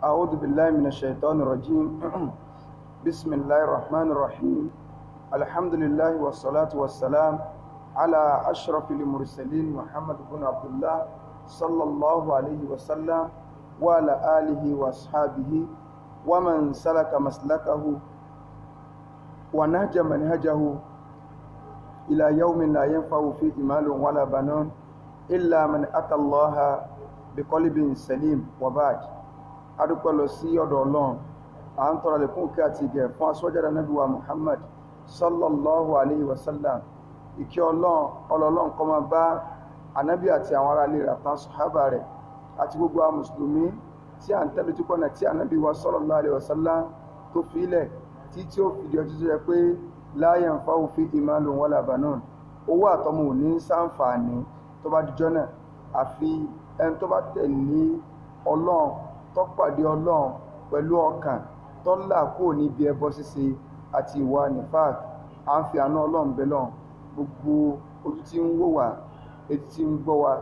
أعوذ بالله من الشيطان الرجيم بسم الله الرحمن الرحيم الحمد لله والصلاة والسلام على أشرف المرسلين محمد بن عبد الله صلى الله عليه وسلم وعلى آله وأصحابه ومن سلك مسلكه ونهج منهجه إلى يوم لا ينفع فيه مال ولا بنون إلا من أتى الله بقلب سليم وبعد adúpẹ́ lọ sí ọ̀dọ̀ Ọlọ́run à ń tọrọ àlékún kí àti ìgẹ̀ fún aṣọ́jáde Ànábì wa Muhammad sallallahu alayhi wa sallam ìkẹ́ Ọlọ́run kó máa bá Ànábì àti àwọn ará ilé rẹ̀ àtàwọn sàhábà rẹ̀ àti gbogbo àwọn mùsùlùmí tí à ń tẹ̀lé ojúpọ̀nà tí Ànábì wa sallallahu alayhi wa sallam tó fi ilẹ̀ tí ó fìdí ọjọ́ tó yẹ pé la yanfa'u fihi malun wala banun owó àtọmọ ò ní ṣàǹfààní tó bá dijọ́ náà àfi ẹni tó bá tẹ̀lé Ọlọ́run tó pàdé Ọlọ́run pẹ̀lú ọkàn tó là kúrò níbi ẹbọ ṣíṣe àti ìwà nifaq à ń fi àánú Ọlọ́run bẹ lọ́run gbogbo ojú tí ń wò wá etí tí ń gbọ́ wa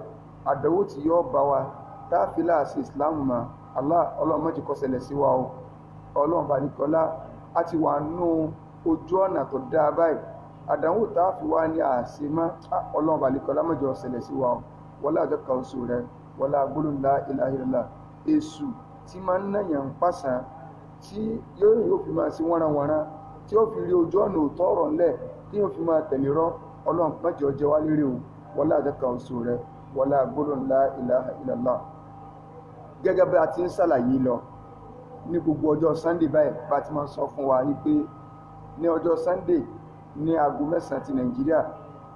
àdánwò tí yóò bá wa táàfilà sí Islam mọ́ Ọlọ́run má jẹ́ kó ṣẹlẹ̀ sí wa o Ọlọ́run bá nìkọ́lá a ti wà nù ojú ọ̀nà tó dáa báyìí àdánwò táàfi wá ní àṣemá Ọlọ́run bá nìkọ́lá má jẹ́ kó ṣẹlẹ̀ sí wa o wọlé àjọ kan oṣù rẹ wọlé gbólóhùn la ilaha illallah èṣù tí máa ń náyàn pàṣán tí yóò fi máa sí wọ́nranwọ̀nran tí ó fi rí ojú ọ̀nà òótọ́ ọ̀rọ̀ ńlẹ̀ tí yóò fi máa tẹ̀lé rọ́ Ọlọ́run má jẹ́ ó jẹ wá lérè o wọlé àjọkà oṣù rẹ wọlé gbólóhùn la ilaha illallah. Gẹ́gẹ́ bí a ti ń ṣàlàyé lọ ní gbogbo ọjọ́ Sunday báyìí bá ti máa ń sọ fún wa ní pé ní ọjọ́ Sunday ní aago 9 ti Nàìjíríà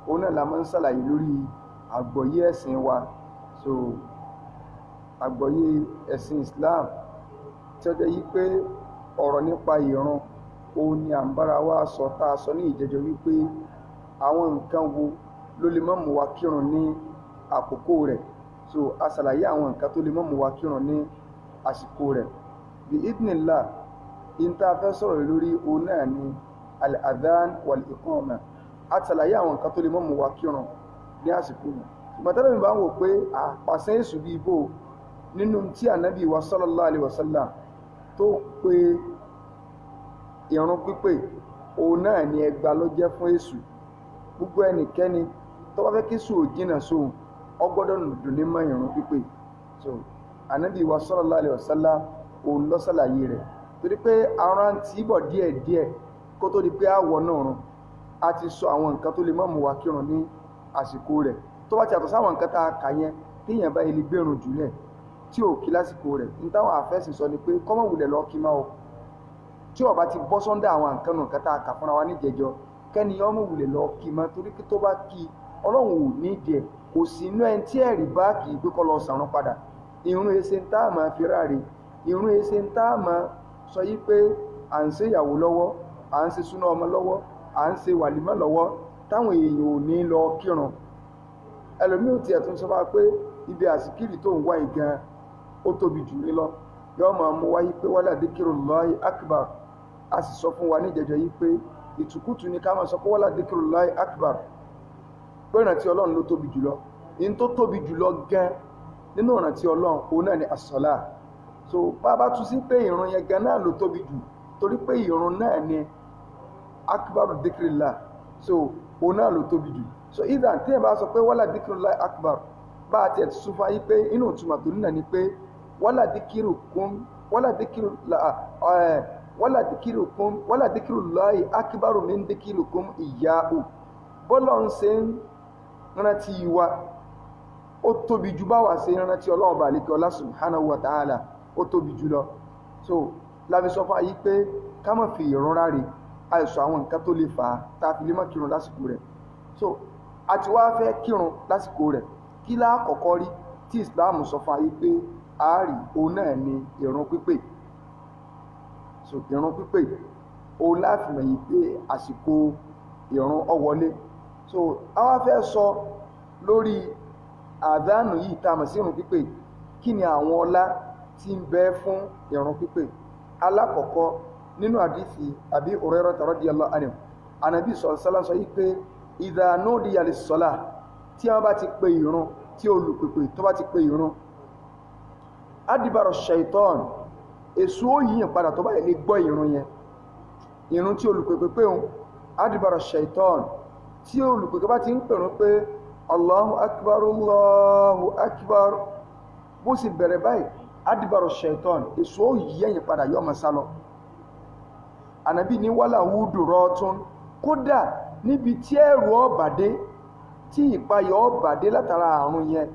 òun náà la máa ń ṣàlàyé lórí àgbọ́yé ẹ̀sìn wa àgbọ́yé ẹ̀sìn Islam tí ó jẹ́ yí pé ọ̀rọ̀ nípa ìrun òun ni à ń bára wa sọ tá a sọ ní ìjẹjọ wípé àwọn nǹkan wo ló lè má mú wa kírun ní àkókò rẹ̀ a ṣàlàyé àwọn nǹkan tó lè má mú wa kírun ní àsìkò rẹ̀ bí idnillah in tá a fẹ́ sọ̀rọ̀ lórí òun náà ni al-adhan wal-iqama a ṣàlàyé àwọn nǹkan tó lè má mú wa kírun ní àsìkò rẹ̀ ṣùgbọ́n tẹ́lẹ̀ mi bá ń wò pé àpàṣẹ èṣù bíi bò nínú tí Ànábì wa sallallahu alaihi wasallam tó pé ìrun pípé òun náà ni ẹgbà ló jẹ́ fún èṣù gbogbo ẹnikẹ́ni tó bá fẹ́ kí èṣù ò jìnà sóhun ó gbọ́dọ̀ dùn ní mọ́ ìrun pípé Ànábì wa sallallahu alaihi wasallam òun ló ṣàlàyé rẹ̀ torí pé ara ń tì bọ̀ díẹ̀díẹ̀ kó tó di pé àwọ̀ náà run a ti sọ àwọn nǹkan tó lè má mú wa kírun ní àsìkò rẹ̀ tó bá ti àtọ̀ sáwọn nǹkan tá a kà yẹn téèyàn bá ilé gbẹ̀rùn jùlẹ̀ tí ò kí lásìkò rẹ̀ ní táwọn àfẹ́sìn sọ ni pé kọ́mọ̀ wulẹ̀ lọ kí máa o tí ó bá ti bọ́ sọ́ndà àwọn nǹkan nù nǹkan tá a kà fúnra wa níjẹjọ kẹ́ni ọmọ wulẹ̀ lọ kí máa torí pé tó bá kí Ọlọ́run ò ní ìdí ẹ̀ kò sí inú ẹni tí ẹ̀rí bá kì í pé kọ́ lọ sàrún padà ìrun èsè ń tá a máa fi ráre ìrun èsè ń tá a máa sọ yí pé à ń ṣe ìyàwó lọ́wọ́ à ń ṣe súná ọmọ lọ́wọ́ à ń ṣe wàlímọ̀ lọ́wọ́ táwọn èèyàn ò ní lọ kírun ẹlòmíì ò tiẹ̀ tún sọ fún wa pé ibi àsìkiri tó ń wá ìgan ó tóbi jù ní lọ yóò máa mú wáyé pé wala dhikrullahi akbar a sì sọ fún wa ní ìjẹjọ yìí pé ìtùkùtù ni ká máa sọ pé wala dhikrullahi akbar pé ìrántí Ọlọ́run ló tóbi jùlọ ní tó tóbi jùlọ gan nínú ìrántí Ọlọ́run òun náà ni as-salah bàbá tún sí pé ìrun yẹn gan náà ló tóbi jù torí pé ìrun náà ni akbaru dhikrillah òun náà ló tóbi jù ìdá tí ẹ bá sọ pé wala dhikrullahi akbar bá a tiẹ̀ tún fún ayé pé inú ìtumọ̀ tó nínà ni pé wala dhikrullahi akbaru min dhikrikum iyyahu bọ́lọ̀ ń ṣe ń rántí wa ó tóbi jù bá wà ṣe ń rántí Ọlọ́run bá lékè ọlá subhanahu wa ta'ala ó tóbi jù lọ láfi sọ fún ayé pé ká má fi ìrun ráre àìsàn àwọn nǹkan tó lè fà á tá a fi lè má kírun lásìkò rẹ̀ àti wá fẹ́ kírun lásìkò rẹ̀ kí láàkọ́kọ́ rí tí Islam sọ fún ayé pé àárí òun náà ni ìrun pípé ìrun pípé òun láti mọ̀ yìí pé àsìkò ìrun ó wọlé àwa fẹ́ sọ lórí àdánù yìí tá a mọ̀ sí ìrun pípé kí ni àwọn ọlá tí ń bẹ fún ìrun pípé alákọ̀ọ́kọ́ nínú àdísì Abi Hurairah radiyallahu anhu Ànábì sallallahu sọ yìí pé idha nudiya lis-salah tí wọ́n bá ti pe ìrun tí olùpèpè tó bá ti pe ìrun adìbàrọ̀ shaitan èso ó yíyàn padà tó bá lè gbọ́ ìrun yẹn, ìrun tí olùpèpè pé òun adìbàrọ̀ shaitan, tí olùpèpè bá ti ń pèrún pé Allahu akbar Allahu akbar, bó sì bẹ̀rẹ̀ báyìí adìbàrọ̀ shaitan, èso ó yíyàn padà yọ́ ma sálọ. Ànábì ní wàlà wúdù rọ́tún, kódà níbi tí ẹ̀rù ọ̀bàdé, tí ìpayọ̀ ọ̀bàdé látara àrùn yẹn,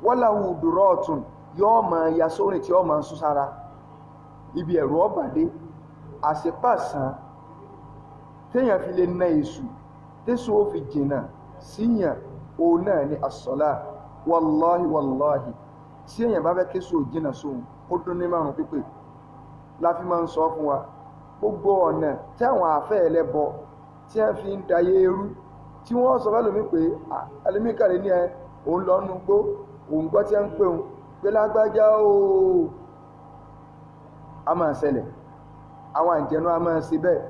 wàlà wúdù rọ́tún yọ́ ma ya sórin tí ó ma ń sún sára ibi ẹ̀rù ọ̀bàdé. Àṣepàṣán téèyàn fi lè na èṣù tẹ́sù ó fi jìnà síyàn, òun náà ni àsọ̀lá. Wallahi wallahi, tí èyàn bá fẹ́ kéṣù ò jìnà sóhun ó dún ní márùn pípé. Láfi máa ń sọ fún wa gbogbo ọ̀nà tí àwọn àfẹ́ ẹlẹ́bọ tí wọ́n fi ń dayé irú, tí wọ́n sọ fẹ́ lómi pé ẹlẹ́mìkàlẹ́ ní òun lọ nú gbó, òun gbọ́ tí wọ́n ń pè òun pé lágbájá ooo, a máa ṣẹlẹ̀. Àwọn àjẹnú a máa ṣe bẹ́ẹ̀.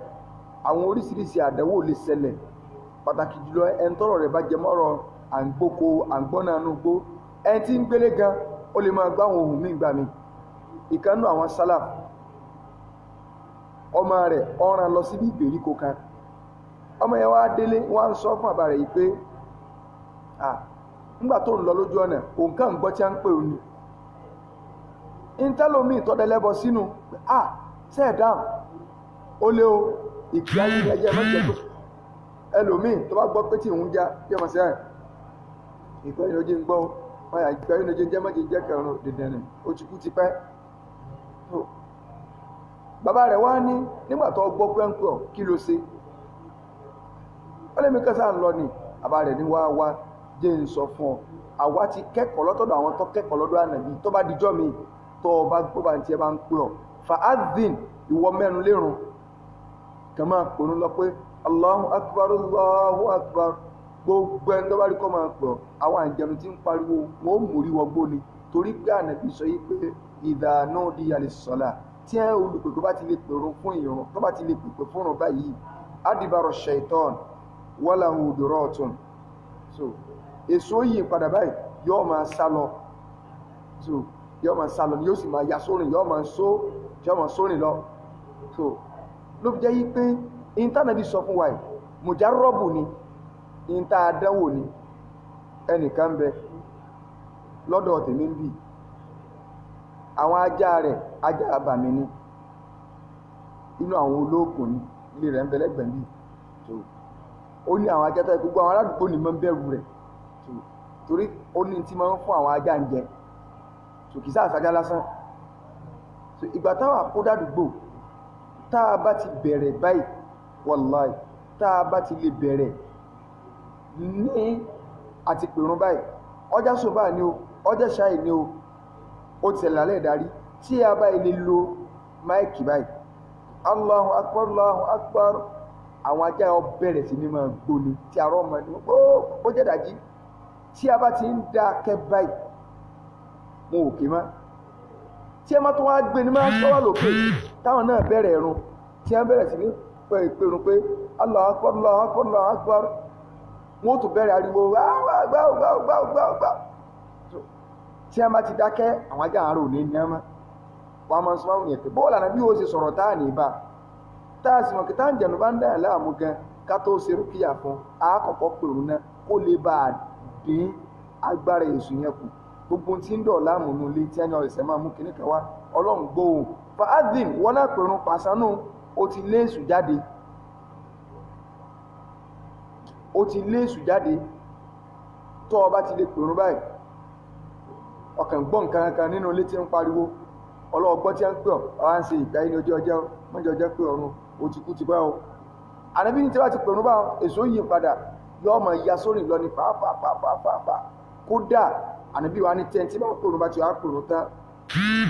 Àwọn oríṣiríṣi àdánwò lè ṣẹlẹ̀, pàtàkì jùlọ ẹni tọ́rọ̀ rẹ̀ bá jẹ mọ́rọ̀ àǹgbóko àǹgbọ́nà inú gbó, ẹni tí ń gbélé gan ó lè máa gbá àwọn ohun míì gbà mí. Ìkànnù àwọn sálàf, ọmọ rẹ̀ ọ̀ràn lọ síbi ìgbèríko kan, ọmọ yẹn wá délé wá ń sọ fún àbá rẹ̀ yìí pé nígbà tó ń lọ lójú ọ̀nà òun kàn ń gbọ́ tí a ń pè òun ni ìntẹ́lómi ìtọ́dẹ̀lẹ́bọ sínú sẹ́ẹ̀dáhùn ó lé o ìpí ayé ẹjẹ́ mẹ́jẹ̀ tó ẹlòmí tó bá gbọ́ pé tí òun já bí ọmọ sí ẹ̀ ìpẹ́ ìrìnàjò ń gbọ́ wáyà ìpẹ́ ìrìnàjò jẹ́ mẹ́jẹ̀ jẹ́ kẹrùn dìdẹ̀rìn ó ti kú ti pẹ́. Bàbá rẹ̀ wá ní nígbà tó gbọ́ pé ń pè ọ́ kí ló ṣe, ó lé mi kẹsà ń lọ ni. Bàbá rẹ̀ ní wá jẹ́ ń sọ fún ọ, àwa ti kẹ́kọ̀ọ́ lọ́tọ̀dọ̀ àwọn tó kẹ́kọ̀ọ́ lọ́dọ̀ Ànábì, tó bá dijọ́ mi tó bá gbọ́ bá ń tiẹ̀ bá ń pè ọ́ fa'adhin, ìwọ mẹ́nu lérun kàn máa pòrún lọ pé Allahu akbar Allahu akbar. Gbogbo ẹni tó bá rí kọ́ máa pè ọ́, àwọn àjẹnu tí ń pariwo wọn ó mórí wọgbó ni, torí pé Ànábì sọ yìí pé idha nudiya lis-salah, tí ẹ olùpèpè bá ti lè pèrún fún ìrun, tó bá ti lè pèpè fún ìrun báyìí adibaro shaitan walahu duratun, so èso yìí padà báyìí yóò máa sálọ, so yóò máa sálọ ni yóò sì máa ya sórin, yóò máa sórin lọ. So ló fi jẹ́ yí pé ìntànàbí sọ fún wa yìí mùjárọ́bù ni, ìntà àdánwò ni. Ẹnìkan bẹ lọ́dọ̀ tèmi ń bì, àwọn ajá rẹ̀ ajá àbàmì ni, inú àwọn olóògùn ni, ilé rẹ̀ ń bẹ lẹ́gbẹ̀ẹ́ bí. So ó ní àwọn ajá tó gbogbo àwọn aládùúgbò ní máa ń bẹ̀rù rẹ̀, torí ó ní tí máa ń fún àwọn ajá ń jẹ, so kì í sáà sájá lásán. So ìgbà táwọn àkódàdúgbò tá a bá ti bẹ̀rẹ̀ báyìí, wàláì tá a bá ti lè bẹ̀rẹ̀ ní àti pèrún báyìí, ọjà sọ́bà ni o, ọjà ṣáì ni o, ó ti ṣẹlẹ̀ lálẹ́ ìdarí tí a bá ilé lo máìkì báyìí Allahu akbar Allahu akbar, àwọn ajá yọ bẹ̀rẹ̀ sí ní máa gbóni tí a rọ́ ọmọ ẹni ó jẹ́ dájí. Tí a bá ti ń dá kẹ́ báyìí wọn ò ké má, tí ẹ má tó wá gbé ní máa ń sọ́wọ́ lókè táwọn náà bẹ̀rẹ̀ ẹ̀rùn, tí a bẹ̀rẹ̀ sí ní pèrún pé Allahu akbar Allahu akbar Allahu akbar, wọ́n tó bẹ̀rẹ̀ ariwo gbáwgbáwgbáwgbáwgbá. Tí a bá ti dákẹ́ àwọn ajá àárò ní ní ẹmọ́ wọ́n máa ń sọ́wọ́ yẹn pé bọ́ọ̀lù àná bí ó ṣe sọ̀rọ̀ táà ní ibà táà sì mọ̀ kí táà ń jẹ̀nu bá ń dáyà láàmú gan ká tó ṣe rúkìá fún àkọ́kọ́ pèrún náà kó lè bá a dín agbára èṣù yẹn kù. Gbogbo tí ń dọ̀ láàmú nù lé tí ẹni ọ̀sẹ̀ máa mú kíní kan wá Ọlọ́run gbóhùn fa'adhin, wọ́n náà pèrún pàṣánù, ó ti lé èṣù jáde, ó ti lé èṣù jáde. Tó o bá ti lè pèrún báyìí ọkàn gbọ́ nǹkan kan nínú ilé tí ń pariwo, ọlọ́ọ̀gbọ́ tí ń pè ọ́ wá ń ṣe ìgbà yìí ní ojú ọjọ́ mọ́jọ ọjọ́ pé ọ̀run ó ti kú ti pẹ́ o. Ànábì ní tí wọ́n ti pèrún bá èso yìí padà yọ ọmọ ìyá sórí lọ ní pàápàá. Kódà Ànábì wa ní tẹ́ntì bá pèrún bá ti wá pèrún tán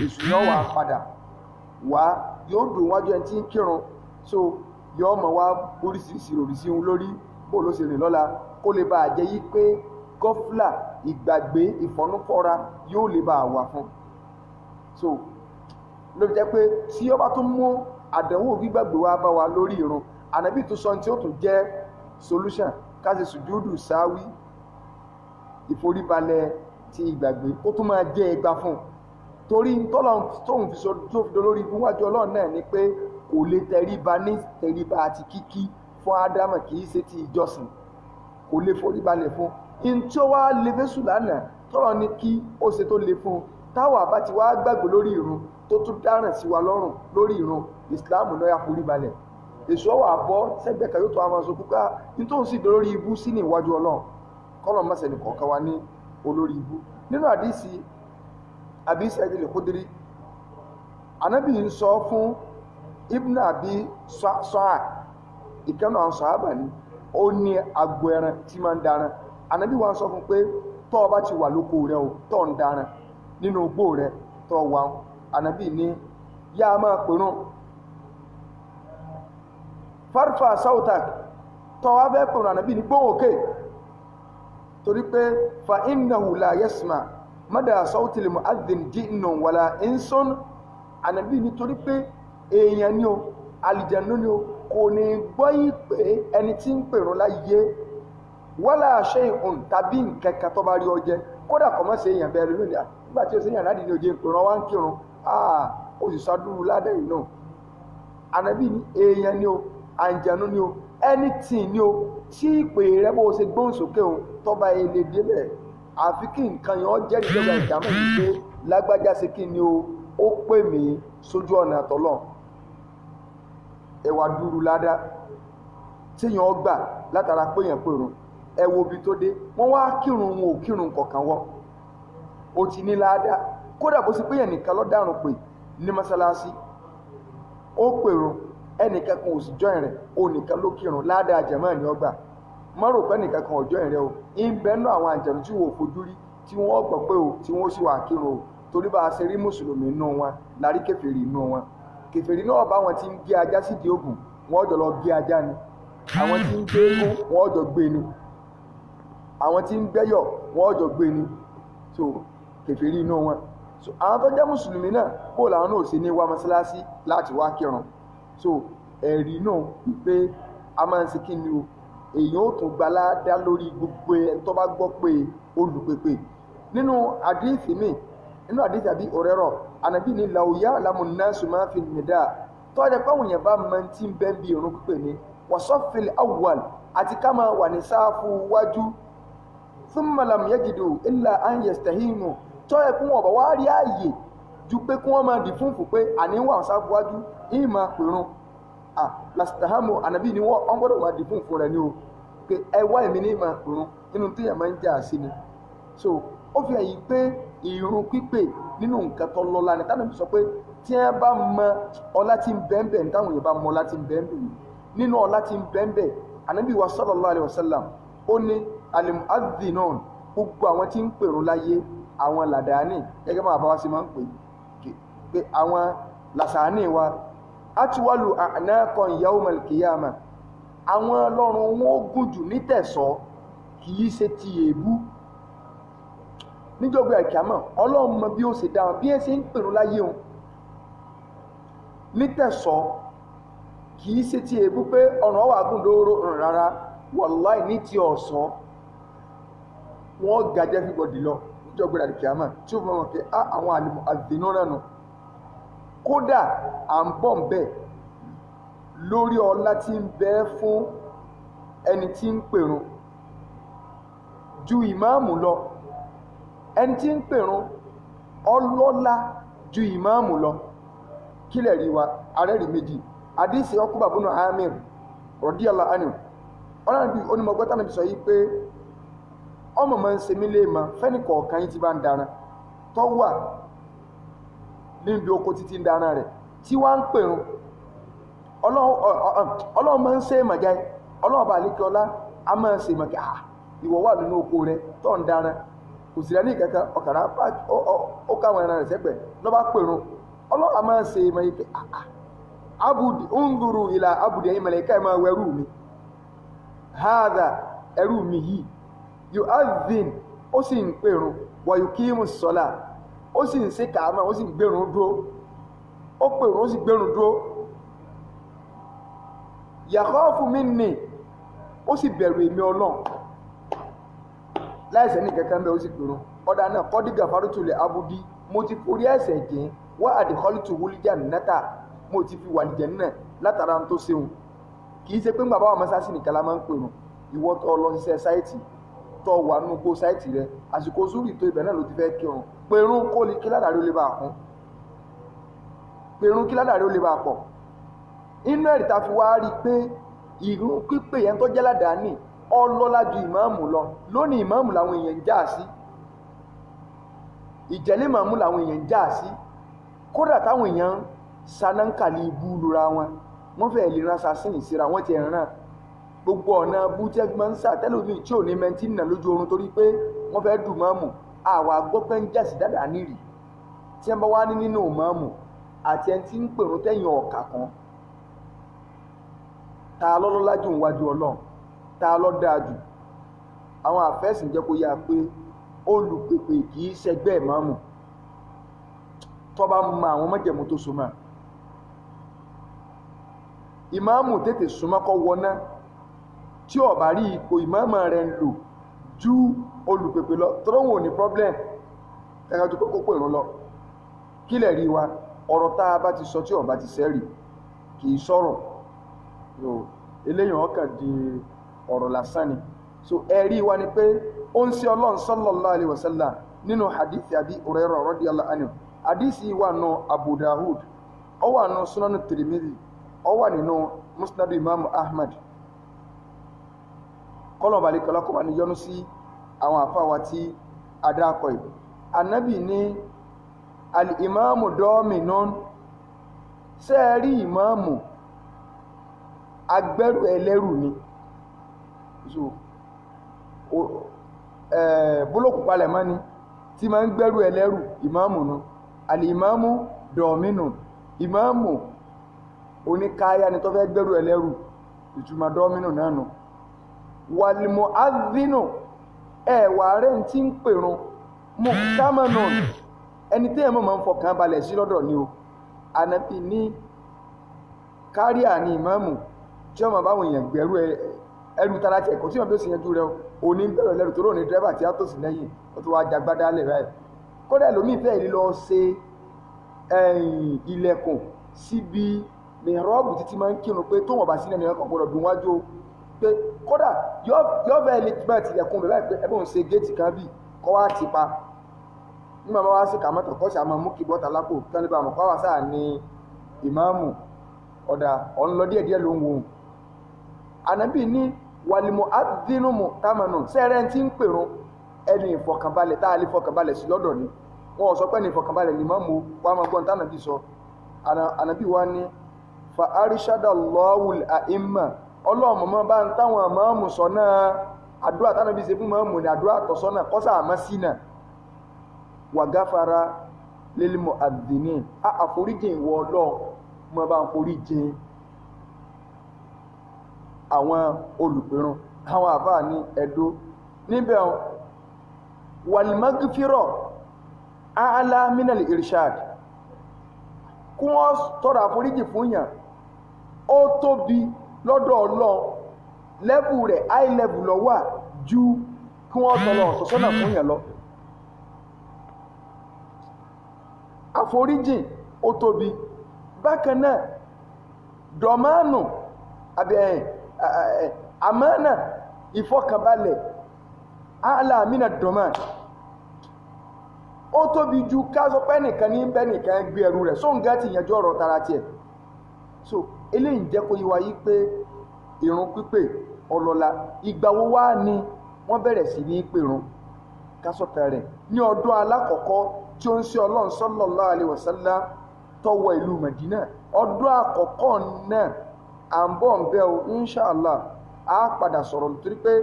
èso yọ wà padà wá yóò dùn wájú ẹni tí ń kírun, so yọ ọmọ wa oríṣiríṣi òrìṣi òun lórí bó ló ṣe rìn lọ́la kó lè bá a jẹ́ yí pé gọ́fúlà ìgbàgbé ìfọ̀núfọ́ra yóò lè bá a wà fún. So ló jẹ́ pé tí ọba tó mú àdánwò gbígbàgbé wa bá wa lórí ìrun, Ànábì tó sọ tí ó tún jẹ́ solution káṣe sùjúdù sáwí, ìforíbalẹ̀ ti ìgbàgbé ó tún máa jẹ́ ẹgbà fún torí tóun fi dolórí ibú wájú ọlọ́run náà ni pé kò lè tẹríba ní tẹríba àti kíkí fún ádámà kì í ṣe ti ìjọsìn kò lè forí balẹ̀ fún in tí ó wá lè fésù lánàá tọ́rọ ní kí ó ṣe tó lè fún táwa bá ti wá gbàgbé lórí ìrun tó tún dáràn sí wa lọ́rùn lórí ìrun ìsìláàmù náà yà forí balẹ̀ èso wà bọ́ sẹ́gbẹ̀ẹ́ kan yóò tó àwọn aṣọ púpá ní tó ń sì dolórí ibú sí ní ìwájú ọlọ́run kọ́lọ̀ mọ́sẹ̀ ní kọ̀ọ̀kan wa ní olórí ibú nínú àdísì Abi Sa'id al-Khudri anábì ń sọ fún Ibn Abi Sa'ad ìkẹ́nà àwọn sàhábà ní ó ní agbo ẹran tí máa ń daran anábì wa ń sọ fún pé tọ́ ọba ti wà lóko rẹ o tọ́ ń daran nínú igbó rẹ tọ́ wà anábì ní yá máa pèrún farfa sautak tọ́ wá fẹ́ pèrún anábì ní gbóhùn òkè torí pé fa innahu la yasma mada sautil mu'adhdhin jinnun wala insun anábì ní torí pé èèyàn ni o àlìjànnú ni o kò ní gbọ́ ìpè ẹni tí ń pèrún láyé wala shay'un tàbí nkẹ́kẹ́ tó bá rí ọjẹ́ kódà kọ́ mọ́ sí èèyàn bẹ́ẹ̀ lónìí nígbà tí ó sèyàn láti ní oje ìpèrún wá ń kírun ó sì sádúrú ládẹ́ yìí náà anábì ní èèyàn ni o àlìjànnú ni o anything ni o tí ìpè rẹ bó ṣe gbóhùn sókè o tó bá ilé débẹ̀ àfi kí nǹkan yẹn ó jẹ́rìí ìjọba ìdámọ̀ yìí pé lágbájá ṣe kí ni o ó pè mí sójú ọ̀nà àtọ́lọ́ ẹwà dúró ládá tí yàn ó gbà látara pé yàn pèrún ẹwọ bí tó dé wọ́n wá kírun wọn ò kírun kọ̀ọ̀kan wọ́ ó ti ní ládá kódà bó sì pé yàn nìkan ló dárùn pè ní mọ́sálásí ó pèrún ẹnìkan kan ò sì jọyìn rẹ̀ ó nìkan ló kírun ládá jàmáà ní ọgbà mọ́rò pé nìkan kan ò jọyìn rẹ̀ o ń bẹ́nu àwọn àjẹ̀nú tí wọ́n ò fojú rí tí wọ́n gbọ́ pé o tí wọ́n sì wà kírun o torí bá a ṣe rí mùsùlùmí inú wọn lárí kèfèrí inú wọn kèfèrí náà bá wọn ti ń gé ajá sídìí ògùn wọn jọ lọ gé ajá ni àwọn tí ń gbé eégún wọn jọ gbé ni àwọn tí ń gbẹ́yọ̀ wọn jọ gbé ni so kèfèrí inú wọn so àwọn tó jẹ́ mùsùlùmí náà kó làwọn náà ṣe ní wá mọ́sálásí láti wá kírun so ẹ̀rí náà wípé a máa ń ṣe kí ni o èèyàn ó tún gbalá dá lórí gbogbo ẹni tó bá gbọ́ pé olùpèpè nínú àdíìsì mi nínú àdíìsì àbí òrẹ́rọ̀ ànàbí ni làwùyá lamunnasu máa fi nìdá tó ọjà pàwọn èèyàn bá máa ti ń bẹ́ bí irun pípè ní wasafil awwal àti ká máa wà ní sáfù wájú thumma lam yajidu illa an yastahinu tó ẹ̀ kún ọ̀bà wá rí ààyè ju pé kí wọ́n máa dì fúnfù pé àníwà sáfù wájú ìyí máa pèrún lastahamu ànàbí ni wọ́n gbọ́dọ̀ wá dì fúnfù rẹ̀ ní o pé ẹwà èmi ní máa pèrún nínú tí yẹn máa ń jà sí ni so ó fi àyí pé ìrun pípè nínú nǹkan tó lọ́lá ní tánàbí sọ pé tí wọ́n bá mọ ọlá tí ń bẹ́ẹ̀bẹ̀ ní táwọn èèyàn bá mọ ọlá tí ń bẹ́ẹ̀bẹ̀ nínú ọlá tí ń bẹ́ẹ̀bẹ̀ ànábì wa sallallahu alaihi wasallam ó ní al-mu'adhdhinun gbogbo àwọn tí ń pèrún láyé àwọn làdáni gẹ́gẹ́ máa bá wá sí máa ń pè àwọn làsàánì wa atwalu a'naqan yawmal qiyamah àwọn ọlọ́run wọn ó gùn jù nítẹ̀sọ́ kì í ṣe ti èébú níjọba ìkàmọ̀ ọlọ́run mọ bí ó ṣe dáhùn bí ẹ ṣe ń pèrún láyé wọn nítẹ̀sọ́ kìí ṣe ti èébú pé ọ̀ràn wà gùn lóró rárá wàláì ní ti ọ̀sọ́ wọ́n gajẹ́ fíbọ̀dì lọ níjọba ìkàmọ̀ tí ó mọ̀ pé àwọn àdínú rẹ̀nù kódà à ń bọ̀ ń bẹ̀ lórí ọlá tí ń bẹ fún ẹni tí ń pèrún ju ìmáàmù lọ ẹni tí ń pèrún ọlọ́lá ju ìmáàmù lọ kílẹ̀ rí wa arẹ́rì méjì àdísì Uqba ibn Amir radiyallahu anhu ọlọ́run bí onímọ̀gbọ́tà náà bí sọ yí pé ọmọ máa ń ṣe mí lé ma fẹ́ni kọ̀ọ̀kan yín ti bá ń dáná tó wà níbi oko títí ń dáná rẹ̀ tí wá ń pèrún ọlọ́run máa ń ṣe màjá ọlọ́run bá lékè ọlá a máa ń ṣe màjá ìwọ wà nínú oko rẹ̀ tó ń dáná kò sí ní ìkẹ́kẹ́ ọ̀kàrà ó káwọn ẹran rẹ̀ sẹ́gbẹ̀ lọ́bá pèrún ọlọ́wà máa ń ṣe ìmọ̀ ike abudi unduru ila abudi ẹ̀yìn mẹ̀lẹ̀ká ìmọ̀ ẹrú mi haza ẹrú mi yìí yu'adhin ó sì ń pèrún wa yuqimu sọ́lá ó sì ń ṣe kàámà ó sì ń gbèrún dúró ó pèrún ó sì gbèrún dúró yakhafu minni ó sì bẹ̀rù èmi ọlọ́run láìsẹ̀ ní kẹ́kẹ́ ń bẹ́ ó sì pèrún ọ̀dà náà kọ́dígà farútulẹ̀ abudi mo ti forí ẹ̀ṣẹ̀ jìn wá adkhaltu al-jannata mo ti fi wà Al-Jannah látara tó ṣeun kì í ṣe pé bàbá wa mọ́sáàsì nìkan la máa ń pèrún ìwọ tó lọ ṣiṣẹ́ sáìtì tó wà nínú kó sáìtì rẹ àsìkò zúrì tó ibẹ̀ náà ló ti fẹ́ kírun pèrún kó lè kí ládàrí ó lè bá kún pèrún kí ládàrí ó lè bá pọ̀ inú ẹ̀rí ta fi wá rí pé ìrun pípè yẹn tó jẹ́ ládàáni ọlọ́lá ju ìmáàmù lọ lónìí ìmáàmù làwọn èèyàn ń já sí ìjẹ́lé ìmáàmù làwọn èèyàn ń já sí kódà táwọn èèyàn sanáńkàlì ibú lura wọ́n fẹ́ lè ránṣà sí ìsira wọ́n ti ràn gbogbo ọ̀nà bú tí ẹgbẹ́ ń sà tẹ́lómi tí ò ní mẹ́ntì nà lójú oorun torí pé wọ́n fẹ́ dùn máàmù àwa gbọ́ pé ń jà sí dáadáa nírì tí wọ́n bá wá ní nínú máàmù àti ẹni tí ń pèrún tẹ̀yìn ọ̀kà kan ta lọ́lọ́lá jù níwájú Ọlọ́run ta lọ́ dáa jù àwọn àfẹ́sìn jẹ́ kó yá pé olùpèpè kì í ṣẹgbẹ́ máàmù tó bá mọ àwọn májẹ̀mú tó so máa ìmáàmù tètè súnmọ́ kó wọná tí ó bá rí ipò ìmáàmù rẹ̀ ń lò ju olùpèpè lọ tọ́rọ̀wọ̀n ní problem ẹ̀ka tó kókó pè rún lọ kí lẹ̀ rí wa ọ̀rọ̀ tá a bá ti sọ tí ó bá ti sẹ́rì kì í sọ̀rọ̀ eléyìn ọkàn di ọ̀rọ̀ lásán ni so ẹ̀rí wa ni pé ó ń ṣe Ọlọ́run sallallahu alaihi wasallam nínú hadithi Abi Hurairah radiyallahu anhu hadithi wà nù Abu Dawud ó wà nù Sunan Tirmidhi ó wà nínú Musnad Imam Ahmad kọlọ̀ balẹ̀ kọlọ̀ kọ́ bá ní yọ́nú sí àwọn àfáwà tí adákọ̀ ìlú anábì ní al-imamu dominun sẹ́ẹ̀rí ìmáàmù agbẹ́rù ẹlẹ́rù ni so bólókù palẹ̀ mọ́ ni tí ma ń gbẹ́rù ẹlẹ́rù ìmáàmù nù al-imamu dominun ìmáàmù oníkáyá ni tó fẹ́ gbẹ́rù ẹlẹ́rù ìtumọ̀ dominun náà nù wàlìmọ̀ azínù ẹ̀wà rẹ̀ tí ń pèrún mọ̀ kámánà ẹni tí ẹ̀mọ́ ma ń fọkàn balẹ̀ sí lọ́dọ̀ ni o Ànábì ní káríà ní ìmáàmù tí ọmọ báwọn èèyàn gbẹ̀rú ẹrù tara tí ẹ̀kọ́ tí wọ́n bí ó sì yanjú rẹ̀ o ní gbẹ̀rù ẹlẹ́rù tó rò ní dírẹ́bà tí a tó sì lẹ́yìn ó tó wá jagbádá lẹ̀ rẹ̀ kódà ẹlòmíì fẹ́ ìlú lọ ṣe ilẹ̀kùn síbi mìírọ́ọ̀bù títí máa ń kírun pé tó wọ́n bá sílẹ̀ nìyẹn kan gbọ́dọ̀ dùn wájú pé kódà yọ́ fẹ́ ilé tí bẹ́ẹ̀ tilẹ̀kùn bẹ̀ báyìí pé ẹbùn ṣe géètì kan bí kọ́ wá ti pa nígbà máa wá sí kàmọ́tò kọ́ sí àmọ́ mú kí bọ́ta lápò tẹ́lẹ̀ bá mọ̀ kọ́ wá sáà ní ìmáàmù ọ̀dà ọ̀n lọ díẹ̀díẹ̀ ló ń wò ó Ànábì ní wàlìmọ̀ adínúmù támánù sẹ́rẹ̀ tí ń pèrún ẹni ìfọkànbalẹ̀ tá a lè fọkànbalẹ̀ sí lọ́dọ̀ ni wọ́n sọ pé ní ìfọkànbalẹ̀ ní ìmáàmù wa máa gbọ́n tánàbí sọ Ànábì wa ní fa arshadallahu al-a'imma Ọlọ́run mọ́ bá ń táwọn ìmáàmù sọ náà àdúrà tánàbí ṣe fún ìmáàmù ní àdúrà tọ̀sọ́nà kọ́sà àmọ́ sínà wa ghafara lil mu'adhdhinin àforíjì ìwọ Ọlọ́run mọ́ bá ń foríjì àwọn olùpẹ̀rún àwọn àbá ní ẹ̀dó níbẹ̀ wàlìmágífírọ̀ a'la minal irshad kún wọ́n tọrọ àforíjì fún yàn ó tóbi lọ́dọ̀ Ọlọ́run lẹ́bù rẹ̀ high level lọ wà ju kí wọ́n tọrọ ọ̀sọ̀sọ́nà fún yàn lọ àforíjì ó tóbi bákan náà dọ̀mánù àbẹ̀yìn àmánà ìfọkànbalẹ̀ a'la mina dọ̀mán ó tóbi ju ká sọ pé nìkan ní bẹ́nìkan gbé ẹrù rẹ̀ sóǹgá ti yànjú ọ̀rọ̀ tara tiẹ̀ so eléyìí jẹ́ kó yíwa yí pé ìrun pípè ọlọ́lá ìgbà wo wá ni wọ́n bẹ̀rẹ̀ sí ní pèrún kásọ̀tà rẹ̀ ní ọdún alákọ̀ọ́kọ́ tí ó ń ṣe Ọlọ́run sallallahu alaihi wasallam tó wọ ìlú Mẹ̀dínà ọdún àkọ́kọ́ náà à ń bọ̀ ń bẹ́ o inṣàlá a padà sọ̀rọ̀ nítorí pé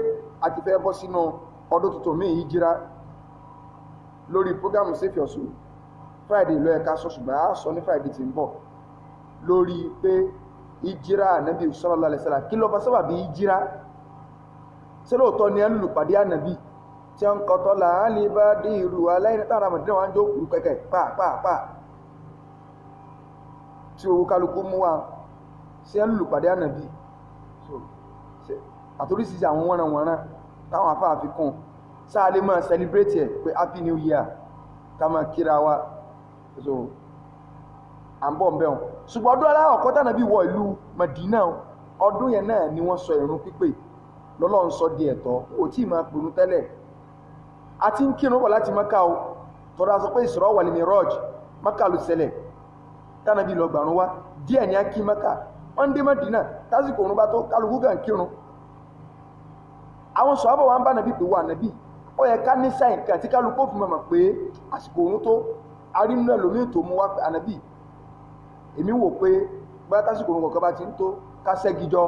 a ti fẹ́ bọ́ sínú ọdún tuntun míì Híjírà lórí prógámù Save Your Soul Friday ló ẹ̀ka sọ ṣùgbọ́n a sọ ní Friday tí ń bọ̀ lórí pé Híjírà Ànábì sallallahu alaihi wasallam kí ló bá sábà bí Híjírà ṣé lóòótọ́ ni ẹ ń lùpàdé Ànábì tí ó ń kọtọ́ láàálì bá dé ìrù aláìní tààrà Mẹ̀dínà wọn jó kùrù kẹ̀kẹ́ pàápàá tí owó kálukú mú wa ṣe ń lùpàdé Ànábì àtorísìí àwọn wọ́nranwọ̀nran táwọn afáàfikún sáà lè máa celebrate ẹ̀ pé happy new year ká máa kíra wa so àmbọ̀ ń bẹ̀ wọn ṣùgbọ́n ọdún aláwọ̀kọ́ tánàbí wọ ìlú Madina ọdún yẹn náà ni wọ́n sọ ìrun pípè lọ́lọ́run sọ di ẹ̀tọ́ ó tí máa pèrún tẹ́lẹ̀ àti ń kírun bọ̀ láti Mákà o tọ́ra sọ pé Isra wal Miraj Mákà ló ṣẹlẹ̀ tánàbí lọ gbàrún wá díẹ̀ ní á kí Mákà wọ́n dé Madina tásìkò òun bá tó kálukú kàn kírun àwọn sọ̀hábà wa ń bá nàbí pé wà nàbí ó yẹ ká ní sáyìn kan tí kálukú fi mọ̀ pé àsìkò òun tó arínú ẹlòmíì tó mú wá pé ànàbí èmi wò pé bá tásìkò òun kọ̀ọ̀kan bá ti ń tó ká ṣẹ́gijọ́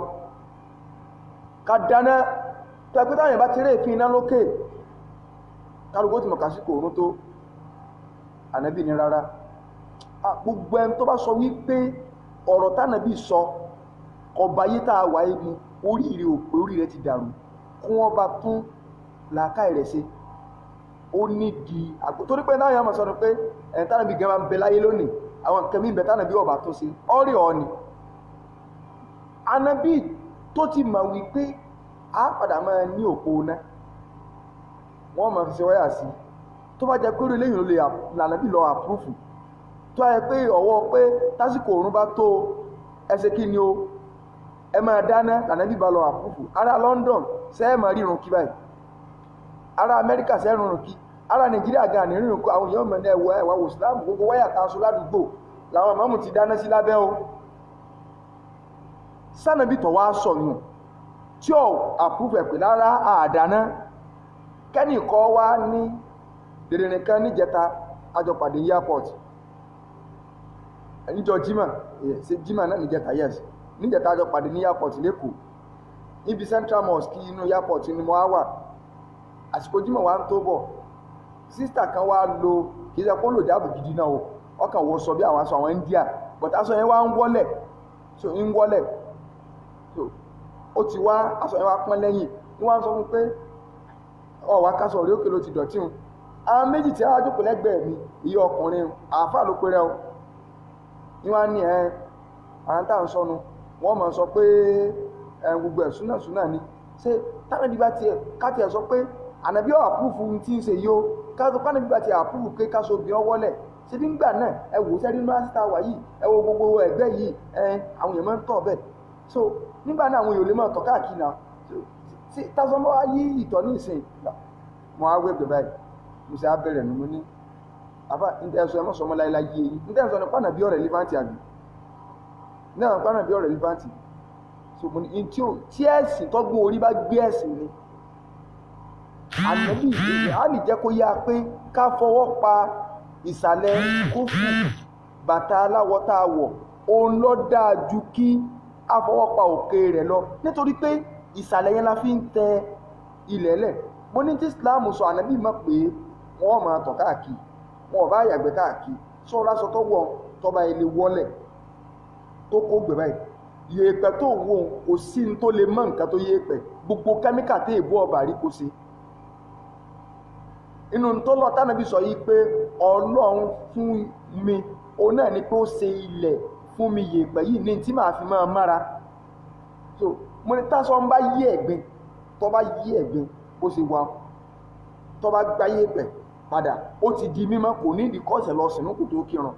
ká dáná tẹ́gbẹ́ táwọn ìbá ti rí èéfín iná lókè kálukú ti mọ̀ kásìkò òun tó ànàbí ní rárá gbogbo ẹni tó bá sọ wípé ọ̀rọ̀ tánàbí sọ ọba yé tá a wà é mu oríire òpè oríire ti dàrú kún wọ́n bá tún làákàyè rẹ̀ ṣe ó nídìí àgbò torí pé náà yà máa sọ pé ẹ̀ tánàbí gan máa ń bẹ láyé lónìí àwọn nǹkan mìíràn tánàbí ọba tó ṣe ọ̀rẹ́ ọ̀ni ànàbí tó ti mọ̀ wípé a padà máa ní òpó ná wọ́n máa fi ṣe wáyà sí tó bá jẹ́ pé orí lẹ́yìn ló lè lànàbí lọ àpúrúfù tó yẹ pé ọwọ́ pé tásìkò òrùn bá tó ẹsẹ̀ kí ni o ẹ máa dáná lànàbí bá lọ àpúrúfù ará London sẹ́ẹ̀ máa rírun kí báyìí ará Amẹ́ríkà sẹ́ẹ̀ rírun kí ará Nàìjíríà gan ní rírun kí àwọn èèyàn mọ̀ ní ẹ̀wà wò sílámù gbogbo wáyà kan aṣọ ládùúgbò làwọn mọ́mù ti dáná sí lábẹ́ o sànàbí tọ̀ wá sọ̀yún tí ó àpúrúfù ẹ̀ pé lára àdáná kẹ́nìkọ́ wá ní dèrè kan níjẹta àjọpàdé airport níjọ jimá ṣe jimá náà níjẹta yes níjẹta àjọpàdé ní airport lẹ́kọ̀ọ́ níbi Central Mosque inú airport ni mo wà àsìkò jimá wa ń tó bọ̀ sísítà kan wá lo kì í ṣe kó lò jáàbù gidi náà o ọkàn wọ sọ bí àwọn aṣọ àwọn India but aṣọ yẹn wá ń wọlẹ̀ so ń wọlẹ̀ so ó ti wá aṣọ yẹn wá pọ́n lẹ́yìn ní wọ́n sọ fún pé ọ̀wá kásọ̀ orí òkè ló ti dọ̀tí hun àwọn méjì tí a jókòó lẹ́gbẹ̀ẹ́ mi iye ọkùnrin àáfà ló péré o ní wọ́n ní àwọn táwọn sọnù wọ́n mọ̀ sọ pé gbogbo ẹ̀ súnà ni ṣé tánàbí bá tiẹ̀ káti ẹ̀ sọ pé ànàbí ọ̀ àpúrúfù tí ń ṣe yìí ó kánàbí bá tiẹ̀ àpúrúfù pé káṣọ obì ọ wọlẹ̀ ṣe bí ńgbà náà ẹ wò sẹ́rí yunifásitì wà yìí ẹ wo gbogbo ẹgbẹ́ yìí àwọn èèyàn máa ń tọ̀ bẹ́ẹ̀ so nígbà náà àwọn èèyàn lè máa tọ̀ káàkiri náà tásán bá yí ìtọ̀ ní ìsìn mo á wé bẹ̀rẹ̀ mo sì á bẹ̀rẹ̀ nínú ní àbá ìdẹ́sọ ẹmọ́ sọmọ láìláyé yìí ìdẹ́sọ ní pànà bí ọ̀rẹ́ lífáǹtì àbí náà pànà bí ọ̀rẹ́ lífáǹtì so mo ní tí ẹ̀sìn tọ́gbọ́n orí bá gbé ẹ̀sìn ni ànábì ìdíje á lè jẹ́ kó yá pé ká fọwọ́ pa ìsàlẹ̀ kófù bàtà aláwọ̀ tá a wọ̀ òun ló dáa ju kí á fọwọ́ pa òkè rẹ̀ lọ nítorí pé ìsàlẹ̀ yẹn la fi ń tẹ ilẹ̀ lẹ̀ mo ní tí Islam sọ ànábì mọ̀ pé wọ́n máa tọ̀ káàkiri wọn ò bá yàgbẹ́ káàkiri sọ́ra sọ tó wọ̀ tọ́ba ilé wọlẹ̀ tó kó gbẹ̀ báyìí yèèpẹ̀ tó wò kò sí ní tó lè mọ̀ nǹkan tó yèèpẹ̀ gbogbo kẹ́míkà tó èbú ọba rí kó sí inú tó lọ tánàbí sọ yìí pé Ọlọ́run fún mi òun náà ni pé ó ṣe ilẹ̀ fún mi yèèpẹ̀ yìí ní tí màá fi máa mára so mo ní tásọ ń bá yí ẹ̀gbin tó bá yí ẹ̀gbin bó ṣe wà tó bá gbá yèèpẹ̀ padà ó ti di mímọ́ kò ní ìdí kọ́ọ̀sẹ̀ lọ sínú kò tó kírun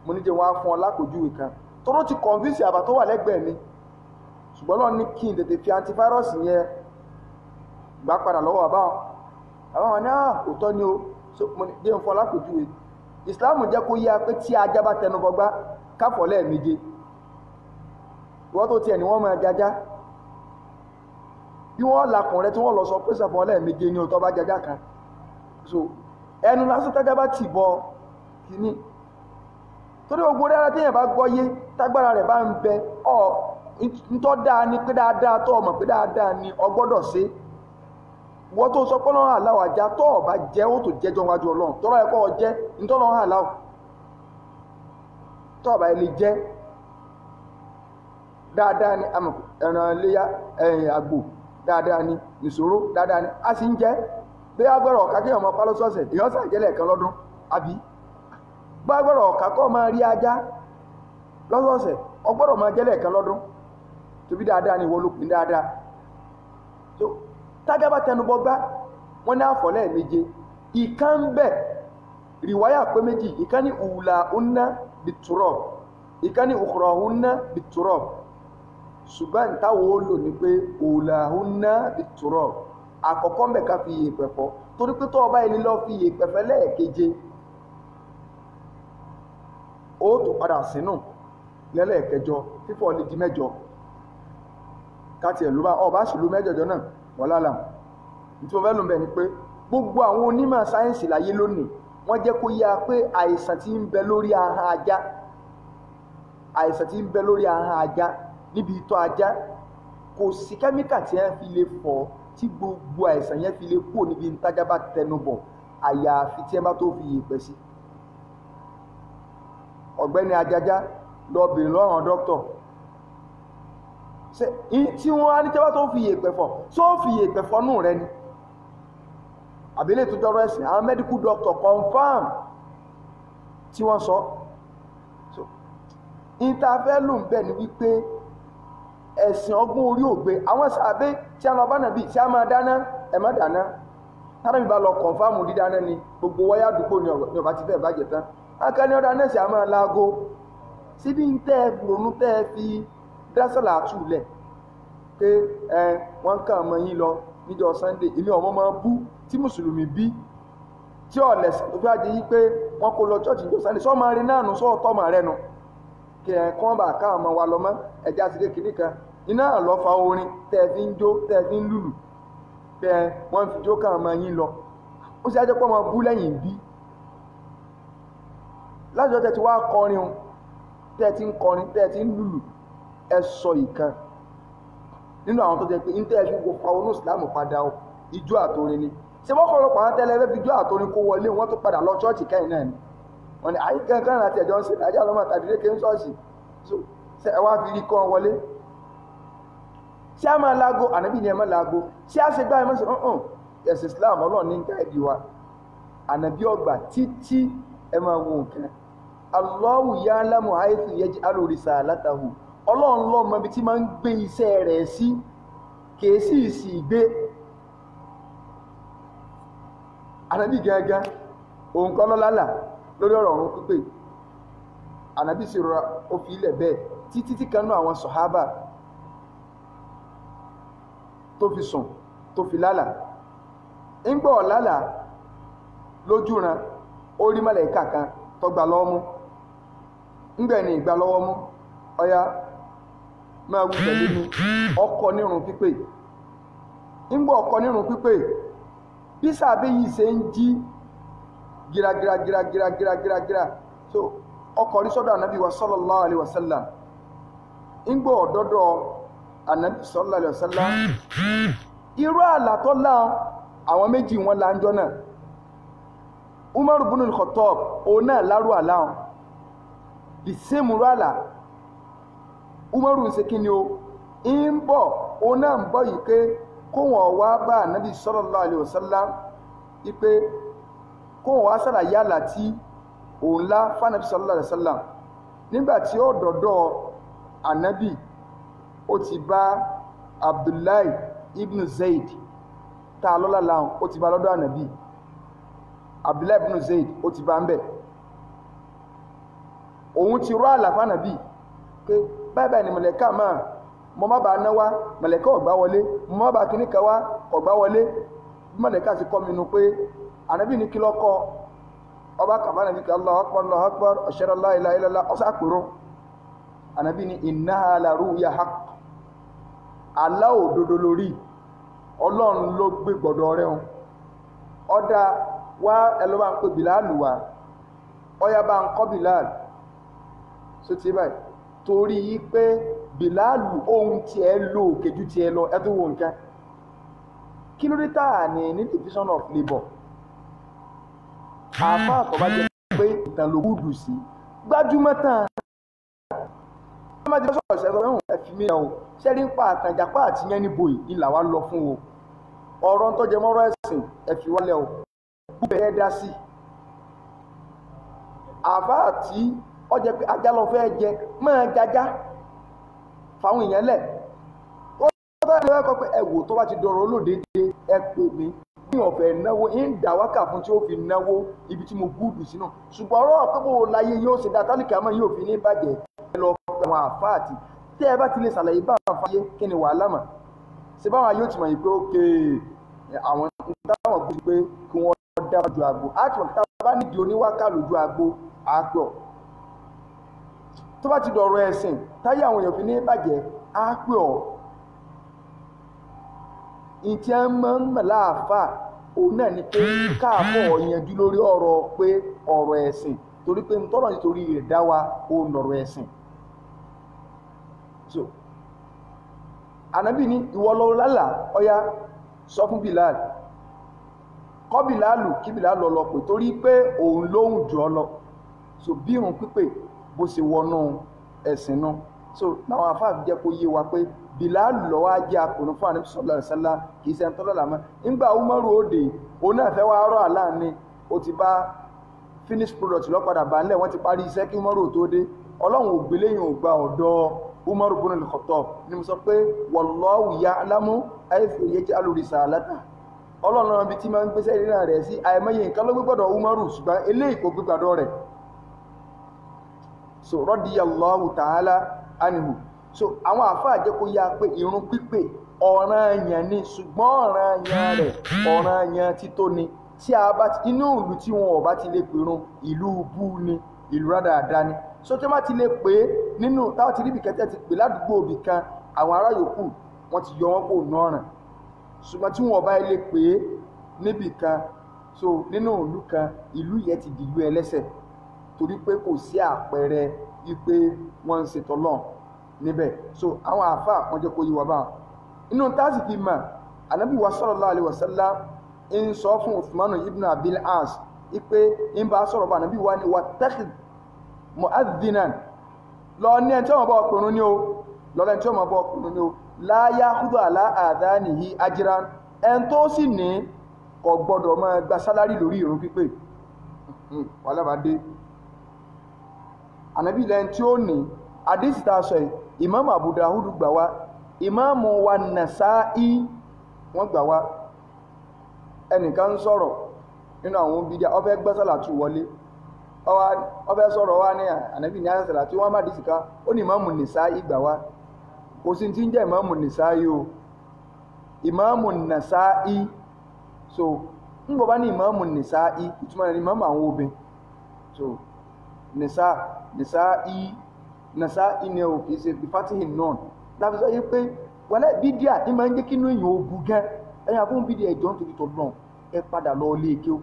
mo ní jẹ́ wá fún ọ lápòjúwe kan tọ́rọ ti convince àbá tó wà lẹ́gbẹ̀ẹ́ mi ṣùgbọ́n lọ́ọ̀ ní kí n tètè fi antivirus yẹn gbà padà lọ́wọ́ àbáwọn wọn ní òótọ́ ni ó jẹ́ ń fún ọ lápòjúwe Islam jẹ́ kó yá pé tí ajá bá tẹnu bọgbá káfọ̀ lẹ́ẹ̀méje wọ́n tó tiẹ̀ ni wọ́n máa jajá bí wọ́n lakùn rẹ tí wọ́n lọ sọ pé sẹ̀fọ́n lẹ́ẹ̀méje ní òótọ́ bá jajá kan so ẹnu lásán tájá bá tì bọ kìíní torí gbogbo dára téèyàn bá gbọ́ yé tágbára rẹ̀ bá ń bẹ ntọ́ dáa ni pé dáadáa tó ọmọ pé dáadáa ni ọgbọ́dọ̀ ṣe wọ́n tó sọ pé lọ́wọ́ àláwọ̀ ajá tó ọba jẹ́ ó tó jẹ́jọ́ wájú Ọlọ́run tọ́lọ́ ẹ̀kọ́ jẹ́ ntọ́ lọ́wọ́ àláwọ̀ tó ọba ilé jẹ́ dáadáa ni ẹran iléyà àgbò dáadáa ni ìṣòro dáadáa ni a sì ń jẹ́ bí agbọ́rọ̀ ọ̀ká kí ọmọ pálọ́sọ̀ọ̀sẹ̀ èèyàn sàjẹ́lẹ̀ kan lọ́dún àbí gbọ́gbọ́rọ̀ ọ̀ká kọ́ máa rí ajá lọ́sọ̀ọ̀sẹ̀ ọgbọ́rọ̀ máa jẹ́lẹ̀ kan lọ́dún tóbi dáadáa ni ìwọ ló pin dáadáa so tájá bá tẹnubọ gbá wọn ní àfọ̀lẹ́ méje ìkan ń bẹ̀ riwaya pé méjì ìkànnì ulahunna biturab ìkànnì ukhrahunna biturab ṣùgbọ́n táwọn ó lò ní pé ulahunna biturab àkọ́kọ́ mẹ́ka fi yèèpẹ̀ fọ́ torí pé tó ọba ẹni lọ fi yèèpẹ̀ fẹ́ lẹ́ẹ̀keje ó tó padà sínú lẹ́lẹ́ẹ̀kẹjọ fífọ́ lè di mẹ́jọ káti ẹ̀ ló bá ọba sì ló mẹ́jọjọ náà wọ́n lálà tí mo fẹ́ lò ń bẹ̀ ni pé gbogbo àwọn onímọ̀ sáyẹ́ǹsì láyé lónìí wọ́n jẹ́ kó yá pé àìsàn tí ń bẹ lórí ahọ́n ajá àìsàn tí ń bẹ lórí ahọ́n ajá níbi ìtọ́ ajá kò sí kẹ́míkà tí wọ́n fi lè fọ̀ tí gbogbo àìsàn yẹn fi lè kúrò níbi ìtajà bá tẹnu bọ̀ àyàfi tí wọ́n bá tó fi yèèpẹ̀ sí. ọ̀gbẹ́ni ajájá lọ bèrè lọ́rùn dókítọ̀ tí wọ́n á ní tí wọ́n bá tó fi yèèpẹ̀ fọ̀ tó fi yèèpẹ̀ fọ̀ nù rẹ ni àbílẹ̀ tó jọrọ ẹ̀sìn àwọn medical doctor confirm tí wọ́n sọ ìtafẹ́ ló ń bẹ̀ ní wípé ẹ̀sìn ọgbọ́n orí ògbé àwọn sàbẹ́ tí a lọ bá nàbí tí a máa dáná ẹ má dáná tánà bí bá lọ confirm dídáná ni gbogbo wáyà àdúgbò ní ọba ti fẹ́ bàjẹ́ tán akẹ́ni ọ̀dà náà sì a máa láago síbi ń tẹ́ ronú tẹ́ fi dásọ̀là àtúlẹ̀ pé wọ́n kàn mọ́ yín lọ níjọ́ Sunday èmi ọmọ máa bú tí mùsùlùmí bí tí ọ̀lẹ̀sìn tó fẹ́ di yí pé wọ́n kó lọ church níjọ́ Sunday sọ́ọ́ máa rí náà nù sọ́ọ́ tọ́ màá rẹ̀ nù kí kán bá ká ọmọ wa lọ mọ́ ẹ̀já sí kékeré kan iná àlọ́ fa orin tẹ́ fi ń jó tẹ́ fi ń lùlù pé wọ́n fi jó ká ọmọ yín lọ ó sì á jẹ́ pé ọmọ bú lẹ́yìn bí lájọ́ tẹ́ ti wá kọrin o tẹ́ ti ń kọrin tẹ́ ti ń lùlù ẹ sọ ìkan nínú àwọn tó jẹ́ pé ìntẹ́ fi wo pa onú ìsìlámù padà o ijó àtorin ni ṣé wọ́n kọ̀ọ̀lọpọ̀ àwọn tẹ́lẹ̀ fẹ́ fi ijó àtorin kó wọlé wọ́n tó padà lọ ṣọ́ọ̀ṣì kẹ́yìn náà ni wọ́n ní àyíká kan àti ẹ̀jọ́ ń ṣe ajá lọ́mọ tàbí lékè ń ṣọ́ọ̀ṣì ṣe ẹ wá fi rí kọ́ wọlé ṣé a máa láago ànábì ni ẹ máa láago ṣé a ṣe gbá ẹ máa ṣe ẹ̀sìn Islam ọlọ́run ní gáàdì wa ànábì ọgbà títí ẹ máa wo nǹkan Allahu ya'lamu haythu yaj'alu risalatahu ọlọ́run ló mọ ibi tí máa ń gbé iṣẹ́ rẹ̀ sí kìí sí ìsì gbé ànábì gẹ́gẹ́ òun kọ́ lọ́lálà lórí ọ̀rọ̀ ọ̀run pípé ànábì sì rọra ó fi ilẹ̀ bẹ́ẹ̀ títí tí kanú àwọn sọ̀hábà tó fi sùn tó fi lálà ń gbọ́ lálà lójú ran ó rí màláíkà kan tó gbà lọ́wọ́ mú ń gbẹ̀ni ìgbà lọ́wọ́ mú ọya máa wù tẹ̀lé ní ọkọ̀ nírun pípé ń gbọ́ ọkọ̀ nírun pípé bí sàbẹ́ yìí ṣe ń jí gíragíragíragíragíragíra so ọkọ̀ rí sọ́dọ̀ ànábì wa sallallahu alaihi wasallam ń gbọ́ ọ̀dọ́dọ̀ ànábì sallallahu alaihi wasallam irú àlà tó láwọn àwọn méjì wọn láńjọ́ náà Umar ibn al-Khattab òun náà lárú àláwọn the same rú àlà Umaru ń ṣe kí ni o ń bọ̀ òun náà ń bọ̀ yìí pé kó wọ́n wá bá ànábì sallallahu alaihi wasallam wípé kó wọ́n wá ṣàlàyé àlà tí òun lá fánàbí sallallahu alaihi wasallam nígbà tí ó dọ̀dọ̀ ànábì ó ti bá Abdullahi ibn Zayd tá a lọ́la láwọn ó ti bá lọ́dọ̀ ànábì Abdullahi ibn Zayd ó ti bá ń bẹ̀ òun ti rọ́ àlà fánàbì pé báyìí ni mọ̀lẹ́ká máa mọ́ má bàa náwá mọ̀lẹ́ká ọ̀gbá wọlé mọ́ má bàa kíní kan wá ọ̀gbá wọlé bí mọ̀lẹ́ká ti kọ́ mi nu pé ànábì ní kí lọ́kọ́ ọba kàbá nàbí kí Allahu akbar Allahu akbar ashhadu an la ilaha illallah ọ̀sá àpérò ànábì ní innaha la ru'ya haqq àlá òdodo lórí ọlọ́run ló gbé gbọ̀dọ̀ rẹ̀ hàn ọ̀dà wá ẹlọ́ bá ń pè Bìláàlù wá ọ̀yà bá ń kọ́ Bìláàlù so ti báyìí torí pé Bìláàlù ohun tí ẹ lò kejì tí ẹ lọ ẹtù wo nǹkan kí ló dé tàà ní division of labour àmọ́ àkọ́bá jẹ́ pé ìtàn ló kúdù sí gbájúmọ́ tán ọmọ ti sọ̀rọ̀ ṣẹ́sọ ẹ̀hùn ẹ̀fì mi ẹ̀ o ṣẹ́rí ń pa àtàjàpá àti yẹn níbo ìlà wa lọ fún o ọ̀rọ̀ tó jẹ mọ́rọ̀ ẹ̀sìn ẹ̀fì wálẹ̀ o gbogbo ẹ̀ dá sí àbá àti ọjẹ́ pé ajá lọ fẹ́ jẹ máa jajá fáwọn èèyàn lẹ̀ ó bá ní ẹ̀kọ́ pé ẹ̀wò tó bá ti dọ̀rọ̀ olóde dé ẹ pè mí ní ọ̀fẹ́ náwó ń dà wákà fún tí ó fi náwó ibi tí mo gúdù sínú ṣùgbọ́n ọ̀rọ̀ pẹ́pọ̀ láyé yóò ṣe dá tálíkà mọ́ yóò fi ní bàjẹ́ lọ pẹ̀lú àwọn àfáàtì tẹ́ ẹ bá ti lè ṣàlàyé bá àwọn afáyé kí ni wàhálà mà ṣe báwọn yóò ti mọ̀ yìí pé ókè àwọn táwọn gbé pé kí wọ́n dá ju àgbo àti wọn bá nídìí oníwákà lójú àgbo àpọ̀ tó bá ti dọ̀rọ̀ ẹ̀sìn táyé àwọn èèyàn fi ní bàjẹ́ àpọ̀ ìtí ẹ máa ń mọ̀ láàfà òun náà ni pé káàbọ̀ yanjú lórí ọ̀rọ̀ pé ọ̀rọ̀ ẹ̀sìn torí pé tọ́lọ̀ nítorí rẹ̀ dá wa òun lọ̀rọ̀ ẹ̀sìn. so ànábì ní ìwọ lọ lálà ọya sọ fún Bilal kọ́ Bilalu kí Bilal lọ pè torí pé òun lóhùn jù ọ lọ so bí irun pípè bó ṣe wọnú ẹ̀sìn náà so làwọn afáàfin jẹ́ kó yé wa pé Bilal lọ wá jẹ́ akùnrin fún àníbi sallallahu alaihi wasallam kì í ṣe ẹ̀ńtọ́ lọ́la mọ́ nígbà Umaru òde òun náà fẹ́ wá rọ́ àláàní ó ti bá finish product lọ́padà bá ńlẹ̀ wọ́n ti parí iṣẹ́ kí Umaru tó dé ọlọ́run ò gbélé yìí ò gba ọ̀dọ́ Umaru ibn al-Khattab ni mo sọ pé wallahu ya'lamu haythu yaj'alu risalata ọlọ́run náà bí tí máa ń gbéṣẹ́ ìrìnà rẹ̀ sí àìmọye nǹkan ló gbọ́dọ̀ Umaru ṣùgbọ́n eléyìí kò gbígbàdọ̀ rẹ̀ so radiyallahu ta'ala anhu so àwọn àfáà jẹ́ kó yá pé irun pípè ọ̀ranyàn ni ṣùgbọ́n ọ̀ranyàn rẹ̀ ọ̀ranyàn tító ni tí a bá ti inú ìlú tí wọn ò bá ti lè pèrun ìlú bú ni ìlú rádaràda ni so tí wọ́n bá ti lè pè é nínú táwọn ti rí ibì kẹtẹ́ ti pè ládùúgbò òbí kan àwọn ará yòókù wọ́n ti yọ wọ́n kó nọ́ọ̀ràn ṣùgbọ́n tí wọn ò bá lè pè é níbì kan so nínú ìlú kan ìlú yẹn ti dìlú ẹlẹ́sẹ̀ torí pé kò sí àpẹẹrẹ wípé wọ́n ń ṣètò lọ́n níbẹ̀ so àwọn àfáà wọ́n jẹ́ kó yí wa bá wọn inú táàsì fi mọ̀ Ànábì wa sallallahu alaihi wasallam ń sọ fún Uthman ibn Abil As ipe ń bá sọ̀rọ̀ bá Ànábì wa ní wattakhidh mu'adhdhinan lọ ní ẹni tí wọ́n bá ọkùnrin ní o lọ́lẹ́ ẹni tí wọ́n bá ọkùnrin ní o la ya'khudhu ala adhanihi ajran ẹni tó sì ní kò gbọ́dọ̀ máa gba sálárì lórí ìrun pípé wàhálà bá dé Ànábì lẹ́ni tí ó ní àdísì tá a sọ yìí Imam Abu Dawud gbà wá Imam wa Nasa'i wọ́n gbà wá ẹnìkan ń sọ̀rọ̀ nínú àwọn bídíà ó fẹ́ gbé sàlátù wọlé ó fẹ́ sọ̀rọ̀ wá ní Ànábì ní sàlátù wọ́n má dìsìká ó ní Imam Nasa'i gbà wá kò sí tí ń jẹ́ Imam Nasa'i o Imam Nasa'i so ń gbọ́ bá ní Imam Nasa'i ìtumọ̀ rẹ̀ ní Imam àwọn obìnrin so Nasa'i ni o kì í ṣe bí fatihin náà láti sọ yí pé wọlé bídíà ní máa ń jẹ́ kí inú èèyàn ó bu gẹ́ ẹ̀yà fún bídíà ẹ̀jọ́ nítorí tó náà ẹ padà lọ ilé ike o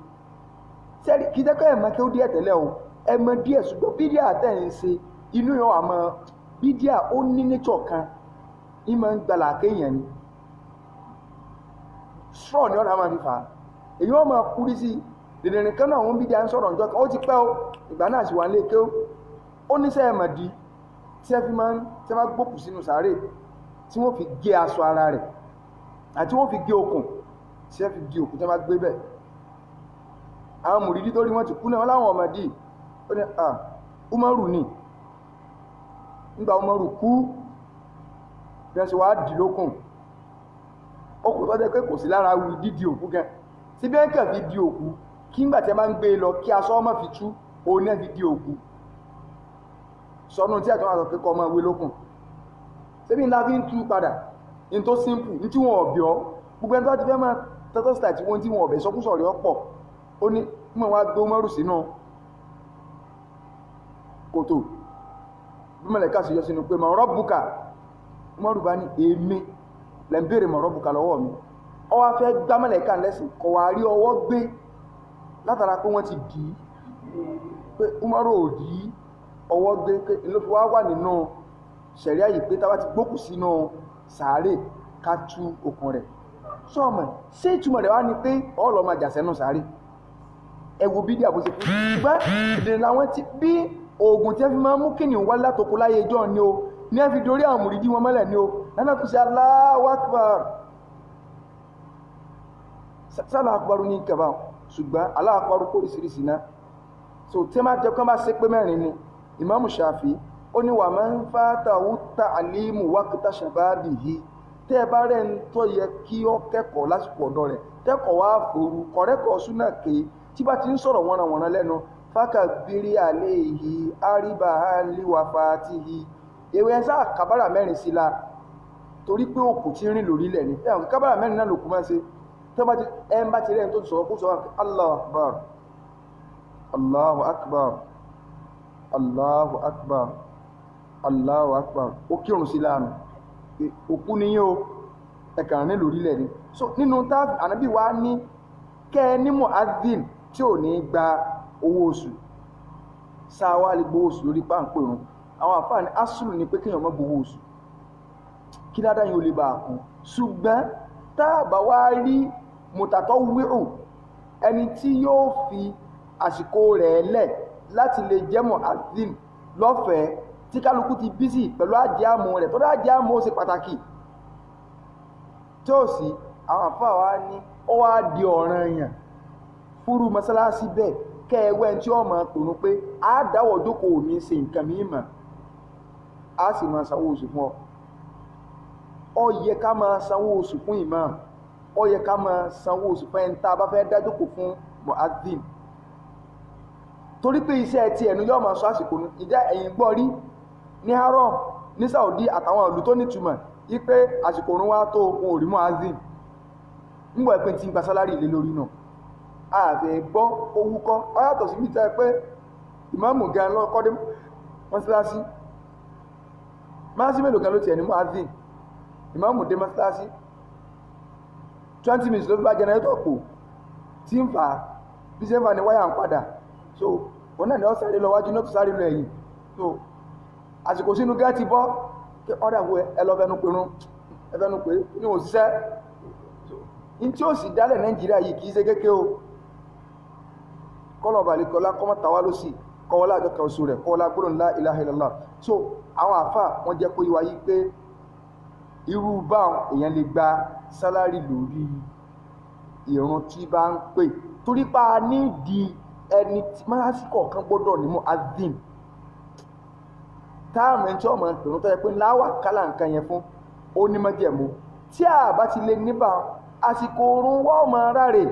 sẹ́ẹ̀rì kì í jẹ́ kọ́ ẹ̀ máa kí ó díẹ̀ tẹ́lẹ̀ o ẹ mọ díẹ̀ ṣùgbọ́n bídíà tẹ̀ ń ṣe inú yẹn wà mọ́ bídíà ó ní nature kan ní máa ń gbalà kéèyàn ni straw ni ọ̀nà máa fi fà á èyí wọ́n máa kúrí sí dèdèrè kan náà àwọn bídíà ń sọ̀rọ̀ ǹjọ́ kan ó ti pẹ́ o ìgbà náà sì wà ní eke o ó ní sẹ́ẹ̀ mọ̀ di tí ẹ fi máa ń gbókù sínú sàárè tí wọ́n fi gé aṣọ ara rẹ̀ àti wọ́n fi gé okùn tí ẹ fi gé okùn tí wọ́n bá gbé bẹ̀ àwọn mùrídí tó rí wọ́n ti kú náà láwọn ọmọdé ó ní Umaru ní nígbà Umaru kú bí wọ́n ṣe wá dì lókùn okùn tó jẹ́ pé kò sí lára wí dídì òkú gan tí bí wọ́n kàn fi di òkú kí ńgbà tí wọ́n bá ń gbé lọ kí aṣọ ọmọ fi tú òun náà fi di òkú sọnù tí ẹ̀tọ́ àtọ̀ kíkọ́ ọmọ ìwé lókùn ṣébí ńlá fi ń tú padà in tó simple ní tí wọ́n ọ̀bẹ̀ ọ́ gbogbo ẹni tó ti fẹ́ máa tọ́tọ́ síta tí wọ́n tí wọ́n ọ̀bẹ̀ sọkúsọ̀ rí ọ̀pọ̀ ó ní mọ̀ wá gbé Umaru sínú kòtò bí mọ̀lẹ́ká sì yọ sínú pé mọ̀ rọ́bùkà Umaru bá ní èmi lẹ́ ń béèrè mọ̀ rọ́bùkà lọ́wọ́ mi ó wá fẹ́ gbá mọ̀lẹ́ká lẹ́sìn kọ̀ wá rí ọwọ́ gbé látara pé wọ́n ti dì í pé Umaru ò dì í ọwọ́ gbé ló fi wá wà nínú ṣẹ̀ríà yìí pé tábà ti gbókù sínú sàárè ká tú okùn rẹ̀ sọ́ọ̀mọ̀ ṣé ìtumọ̀ rẹ̀ wá ní pé ọlọ́mọ àjàsẹ́nù sàárè ẹwù bídí àbúṣe fún ṣùgbọ́n ìdènà làwọn ti bí oògùn tí ẹ fi máa mú kìnìún wá látòkú láyé ìjọ ni o ní ẹ fi dorí àwọn mùrídí wọn mọ́lẹ̀ ni o lánà tó ṣe Allahu Akbar Allahu Akbar ní kẹfà ṣùgbọ́n Allahu Akbar kó oríṣiríṣi náà so tí ẹ máa jẹ́ kí wọ́n bá ṣe pé mẹ́rin ni Imam Shafi ó ní wà máa ń fàtàwù ta'alimu waqta shababihi tẹ́ ẹ bá rẹ̀ ń tọ́ yẹ kí ó kẹ́kọ̀ọ́ lásìkò ọ̀dọ́ rẹ̀ kẹ́kọ̀ọ́ wá fòru kọ̀rẹ́kọ̀ọ́ súnà ké tí bá ti ń sọ̀rọ̀ wọ́nranwọ̀nran lẹ́nu fákà bírí àlẹ́ yìí àríbà àlíwàfà àti yìí ewé ẹ sáà kábàrà mẹ́rin sí la torí pé òkú ti rìn lórí ilẹ̀ ni kábàrà mẹ́rin náà lòkú máa ń ṣe tẹ́ bá ti ẹ ń bá ti rẹ̀ ń tó sọ̀rọ̀ kó sọ̀rọ̀ Allahu akbar Allahu akbar Allahu akbar Allahu akbar ó kírun sí láàánú òkú ni yíò ẹ̀kàn ní lórílẹ̀ ni so nínú táàbì ànábì wa ní kẹ́ ní mu'adhin tí ò ní gba owó oṣù sáwá lè gbówó oṣù lórí páńpẹ̀rún àwọn àfáà ní asùlù ní pé kéèyàn má gbówó oṣù kí ládàá yìí ó lè bá a kú ṣùgbọ́n táàbà wá rí mùtàtọ́ wíhù ẹni tí yóò fi àsìkò rẹ̀ lẹ̀ láti lè jẹ́ mu'adhin lọ́fẹ̀ẹ́ tí kálukú ti bísí pẹ̀lú àjíàmù rẹ̀ tó dá àjíàmù ó ṣe pàtàkì tí ó sì àwọn àfáà wá ní ó wá di ọ̀ranyàn fúrú mọ́sálásí bẹ́ẹ̀ kẹ́ẹ̀wẹ́ tí ó máa pèrú pé a dáwọ̀ jókòó ní ṣe nǹkan mímọ̀ a sì máa sanwó oṣù fún ọ ó yẹ ká máa sanwó oṣù fún imam ó yẹ ká máa sanwó oṣù fún ẹni tá a bá fẹ́ dá jókòó fún mu'adhin torí pé iṣẹ́ ti ẹ̀nu yóò máa sọ àsìkò ìjà ẹ̀yìn gbọ́ rí ní haram ní Saudi àtàwọn ìlú tó nítumọ̀ yí pé àsìkò òun wá tó ohun òrí mu'adhin nígbà pé tí ń gba sálárì ilé lórí náà ààfẹ́ gbọ́ owó kọ́ ọ yàtọ̀ sí mítà pé ìmáàmù gan lọ́kọ́ dé mọ́sálásí máa sí mélòó gan ló ti ẹ̀ ní mu'adhin ìmáàmù dé mọ́sálásí 20 minutes ló fi bá jẹnẹrétọ̀ pò tí ń fà bí ṣe ń fà ní wáyà ń padà so wọn náà ni ọ sáré lọ wájú náà tó sáré lọ ẹ̀yìn so àsìkò sínú gẹ́ ti bọ́ kí ọ̀dà wo ẹlọ́fẹ́nu pé ní òṣìṣẹ́ in tí ó sì dálẹ̀ Nàìjíríà yìí kìí ṣe kéèké o kọ́lọ̀ balikọ́lá kọ́mọ́ tàwa ló sì kọ́wọ́lá àjọ kan oṣù rẹ̀ kọ́wọ́lá gbọ́dọ̀ la ilaha illallah so àwọn àfà wọ́n jẹ́ kó yíwa yí pé irú báwọn èèyàn lè gba sálárì lórí ìrun tí bá ń pè torí pa nídìí ẹni tí mọ́sálásí kọ̀ọ̀kan gbọ́dọ̀ ní mu'adhin táàmù ẹni tí ọmọ ìpèrún tó yẹ pé láwà kálà nǹkan yẹn fún onímọ̀jẹ̀mú tí a bá ti lè níbà àsìkò oorun wọ́n mọ ráre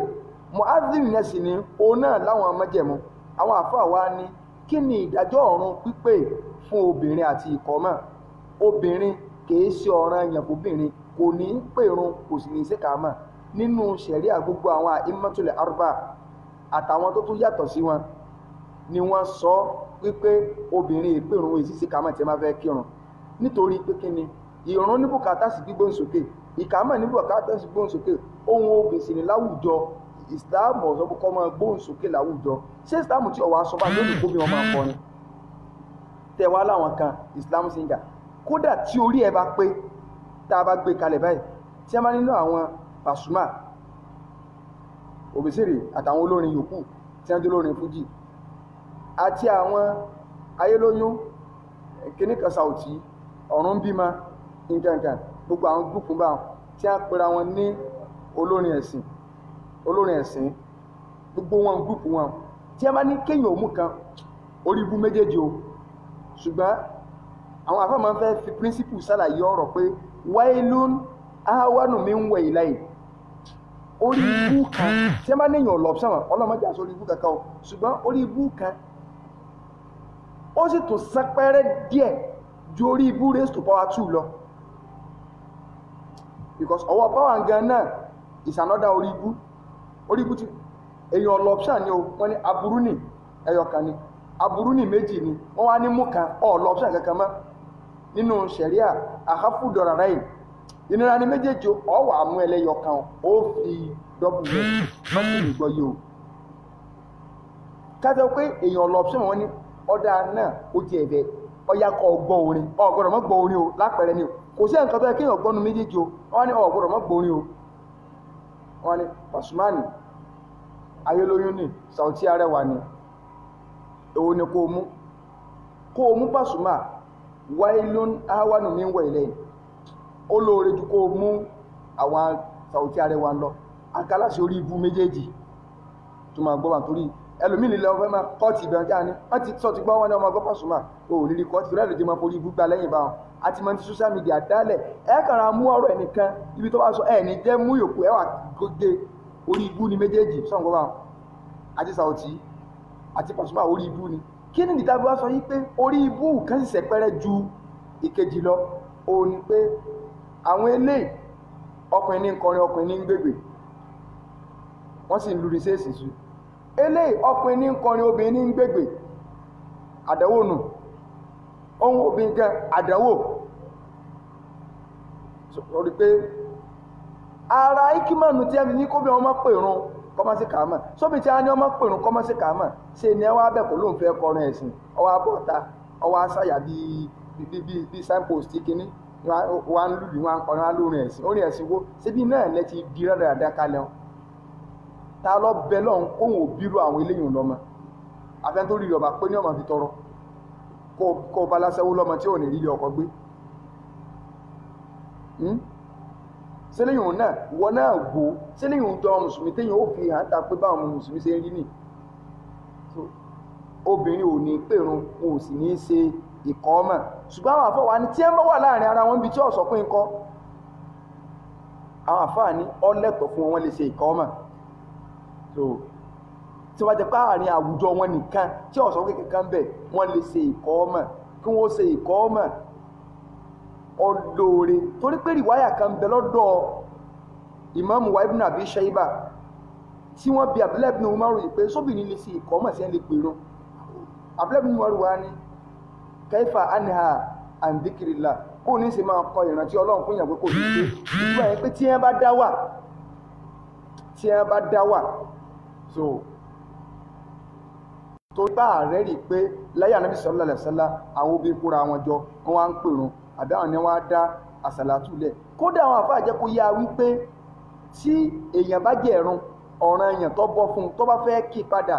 mu'adhin yẹn sì ni òun náà láwọn mọ̀jẹ̀mú àwọn àfáà wa ní kí ni ìdájọ́ ọ̀run pípè fún obìnrin àti ìkọ́mọ̀ obìnrin kìí ṣe ọ̀ranyàn fóbìnrin kò ní pèrún kò sì ní ṣèkàmà nínú ṣẹ̀ríà gbogbo àwọn a'immatul arba àtàwọn tó tún yàtọ̀ sí wọn ni wọ́n sọ wípé obìnrin ìpèrún èsì ṣèkàmà tí a máa fẹ́ kírun nítorí pé kí ni ìrun ní bùkátà sí gbígbóhùn sókè ìkàmà ní bùkátà sí gbóhùn sókè ohun obìnrin ní láwùjọ ìsìláàmù ọ̀sọ́ kọ́ máa gbóhùn sókè láwùjọ ṣé ìsìláàmù tí ọwọ́ aṣọ bá lónìí kó bí wọn máa kọrin tẹ̀wá láwọn kan ìsìláàmù singer kódà tí orí ẹ bá pé tá a bá gbé kalẹ̀ báyìí tí a máa nínú àwọn Pasuma Obesere àtàwọn olórin yòókù tí wọ́n jẹ́ olórin fújì àti àwọn ayélóyún kìnnìkan Sauti ọ̀run bímọ nǹkankan gbogbo àwọn gúúpù bá tí a pera wọn ní olórin ẹ̀sìn gbogbo wọn gúúpù wọn tí a máa ní kéèyàn òmù kan orí ibú méjèèjì o ṣùgbọ́n àwọn afẹ́ máa ń fẹ́ fi príncipù sálàyé ọ̀rọ̀ pé wailun ahwanu min wailain orí ibú kan tí a máa níyàn lọ́pṣọ́n ọlọ́mọdé àti orí ibú kankan o ṣùgbọ́n orí ibú kan ó sì tún sápẹ́rẹ́ díẹ̀ ju orí ibú raised to power 2 lọ because ọwọ́ power gan náà is another orí ibú tí èyàn lọ́pṣọ́n ni o wọ́n ní aburú ní ẹyọkan ni aburú ní méjì ni wọ́n wá ní mú kan lọ́pṣọ́n kankan mọ́ nínú ṣẹ̀ríà àháfùdọ̀rà rẹ̀ ìnira ní méjèèjì ọwà mú ẹlẹ́yọkan ó fi dọ́bù rẹ̀ mọ́sí ìgbọ́ yìí o kájọ pé èèyàn lọ́pṣọ́n wọn ní ọ̀dà náà ó ti ẹ̀bẹ̀ ọya kọ gbọ́ orin ọ̀gbọ́dọ̀ mọ́ gbọ́ orin o lápẹẹrẹ ni o kò sí nǹkan tó yẹ kéèyàn gbọ́nu méjèèjì o wọ́n ní ọ̀gbọ́dọ̀ mọ́ gbọ́ orin o wọ́n ní Pasuma ni ayélóyún ni Sauti Arẹwà ni èwo ni kó mú Pasuma wailun ahwanu min wailain olóore jù kó mú àwọn Sauti Arẹwà lọ akálàsí orí ibú méjèèjì tó máa gbọ́wà torí ẹlòmíì lè lọ fẹ́ máa kọ́ọ̀tì ìbẹ̀rẹ̀ kí a ní wọ́n ti sọ ti gbọ́ wọn ní ọmọ ọgọ́ Pasuma ò lè rí kọ́ọ̀tì rẹ̀ lójú máa forí ibú gbà lẹ́yìn bá wọn àti mọ̀ ti social media dálẹ̀ ẹ kàrà mú ọ̀rọ̀ ẹnìkan ibi tó bá sọ ẹ̀ ní jẹ́ mú yòókù ẹ wà gbé orí ibú ni méjèèjì sọ̀ǹgọ́ bá wọn àti Saoty àti Pasuma orí ibú ni kí ni ìdíta bí wá sọ yí pé orí ibú kan sì sẹpẹrẹ ju ìkejì lọ òun ni pé àwọn eléyìí ọkùnrin ní nkọrin ọkùnrin ní gbègbè wọ́n sì ń lu rìsẹ́ẹ̀sì sí eléyìí ọkùnrin ní nkọrin obìnrin ní gbègbè àdánwò nù ohun obìnrin gan àdánwò sọ̀rọ̀ pé ara ikimanu tí ẹni ní kó bí wọn máa pèrún kọ́mọ́sí kàámà sóbi tí a ní ọmọ pèrún kọ́mọ́sí kàámà ṣe ni ẹ wá bẹ̀ kó lóun fẹ́ kọrin ẹ̀sìn ọwọ́ abọ́ta ọwọ́ aṣáyà bíi signpost kínní wà ń lùlù wọn kọrin alórin ẹ̀sìn orin ẹ̀sìn wo síbi náà lẹ ti di rádàrádà kalẹ̀ wọn ta lọ bẹ lọ́hùn kóhùn òbírú àwọn eléyìí lọ́mọ afẹ́ tó rí ọba pé ní ọmọ fi tọrọ kó o bá lásẹ̀wó lọ́mọ tí ò ní rí ọkọ̀ gbé sílẹ̀yìn náà wọ́n náà gbó sílẹ̀yìn jọ mùsùlùmí téyàn ó fi hàn ta pé báwọn mùsùlùmí ṣe ń rí nì obìnrin ò ní pèrún wọn ò sì ní ṣe ìkọ́ ọmọ ṣùgbọ́n àwọn àfọwà ní tí ẹ bá wà láàrin ara wọn bí tí ọ̀sọ̀ pín kọ́ àwọn àfáà ní ọlẹ́tọ̀ fún wọn lè ṣe ìkọ́ ọmọ tí wọ́n jẹ́ pé àárín àwùjọ wọn nìkan tí ọ̀sọ̀ pín kankan bẹ̀ wọ́n lè ṣe ìkọ́ ọmọ kí wọ́n ṣe ìkọ́ ọmọ ọlọ́ọ̀rẹ́ torí pé rìwáyà kan bẹ lọ́dọ̀ Imam wa Ibn Abi Shayba tí wọ́n bi Abdullah ibn Umar yìí pé sóbìnrin lè ṣe ìkọ́ ọmọ sí ẹ lè pèrò Abdullah ibn Umar wá ní kaifa anha an dhikrillah kó ní ṣe máa kọ ìrántí Ọlọ́run fún ìyàwó kò ní ṣe ìgbà yẹn pé tí ẹ bá dá wà so tó bá rẹ̀ rí pé láyé Ànábì sallallahu alaihi wasallam àwọn obìnrin kóra wọn jọ wọ́n wá ń pèrún àbí àwọn ni wọ́n á dá àsàlátù lẹ̀ kódà àwọn àfáà jẹ́ kó yá wípé tí èèyàn bá jẹ́ ẹ̀rùn ọ̀ràn èèyàn tó bọ́ fún tó bá fẹ́ kí padà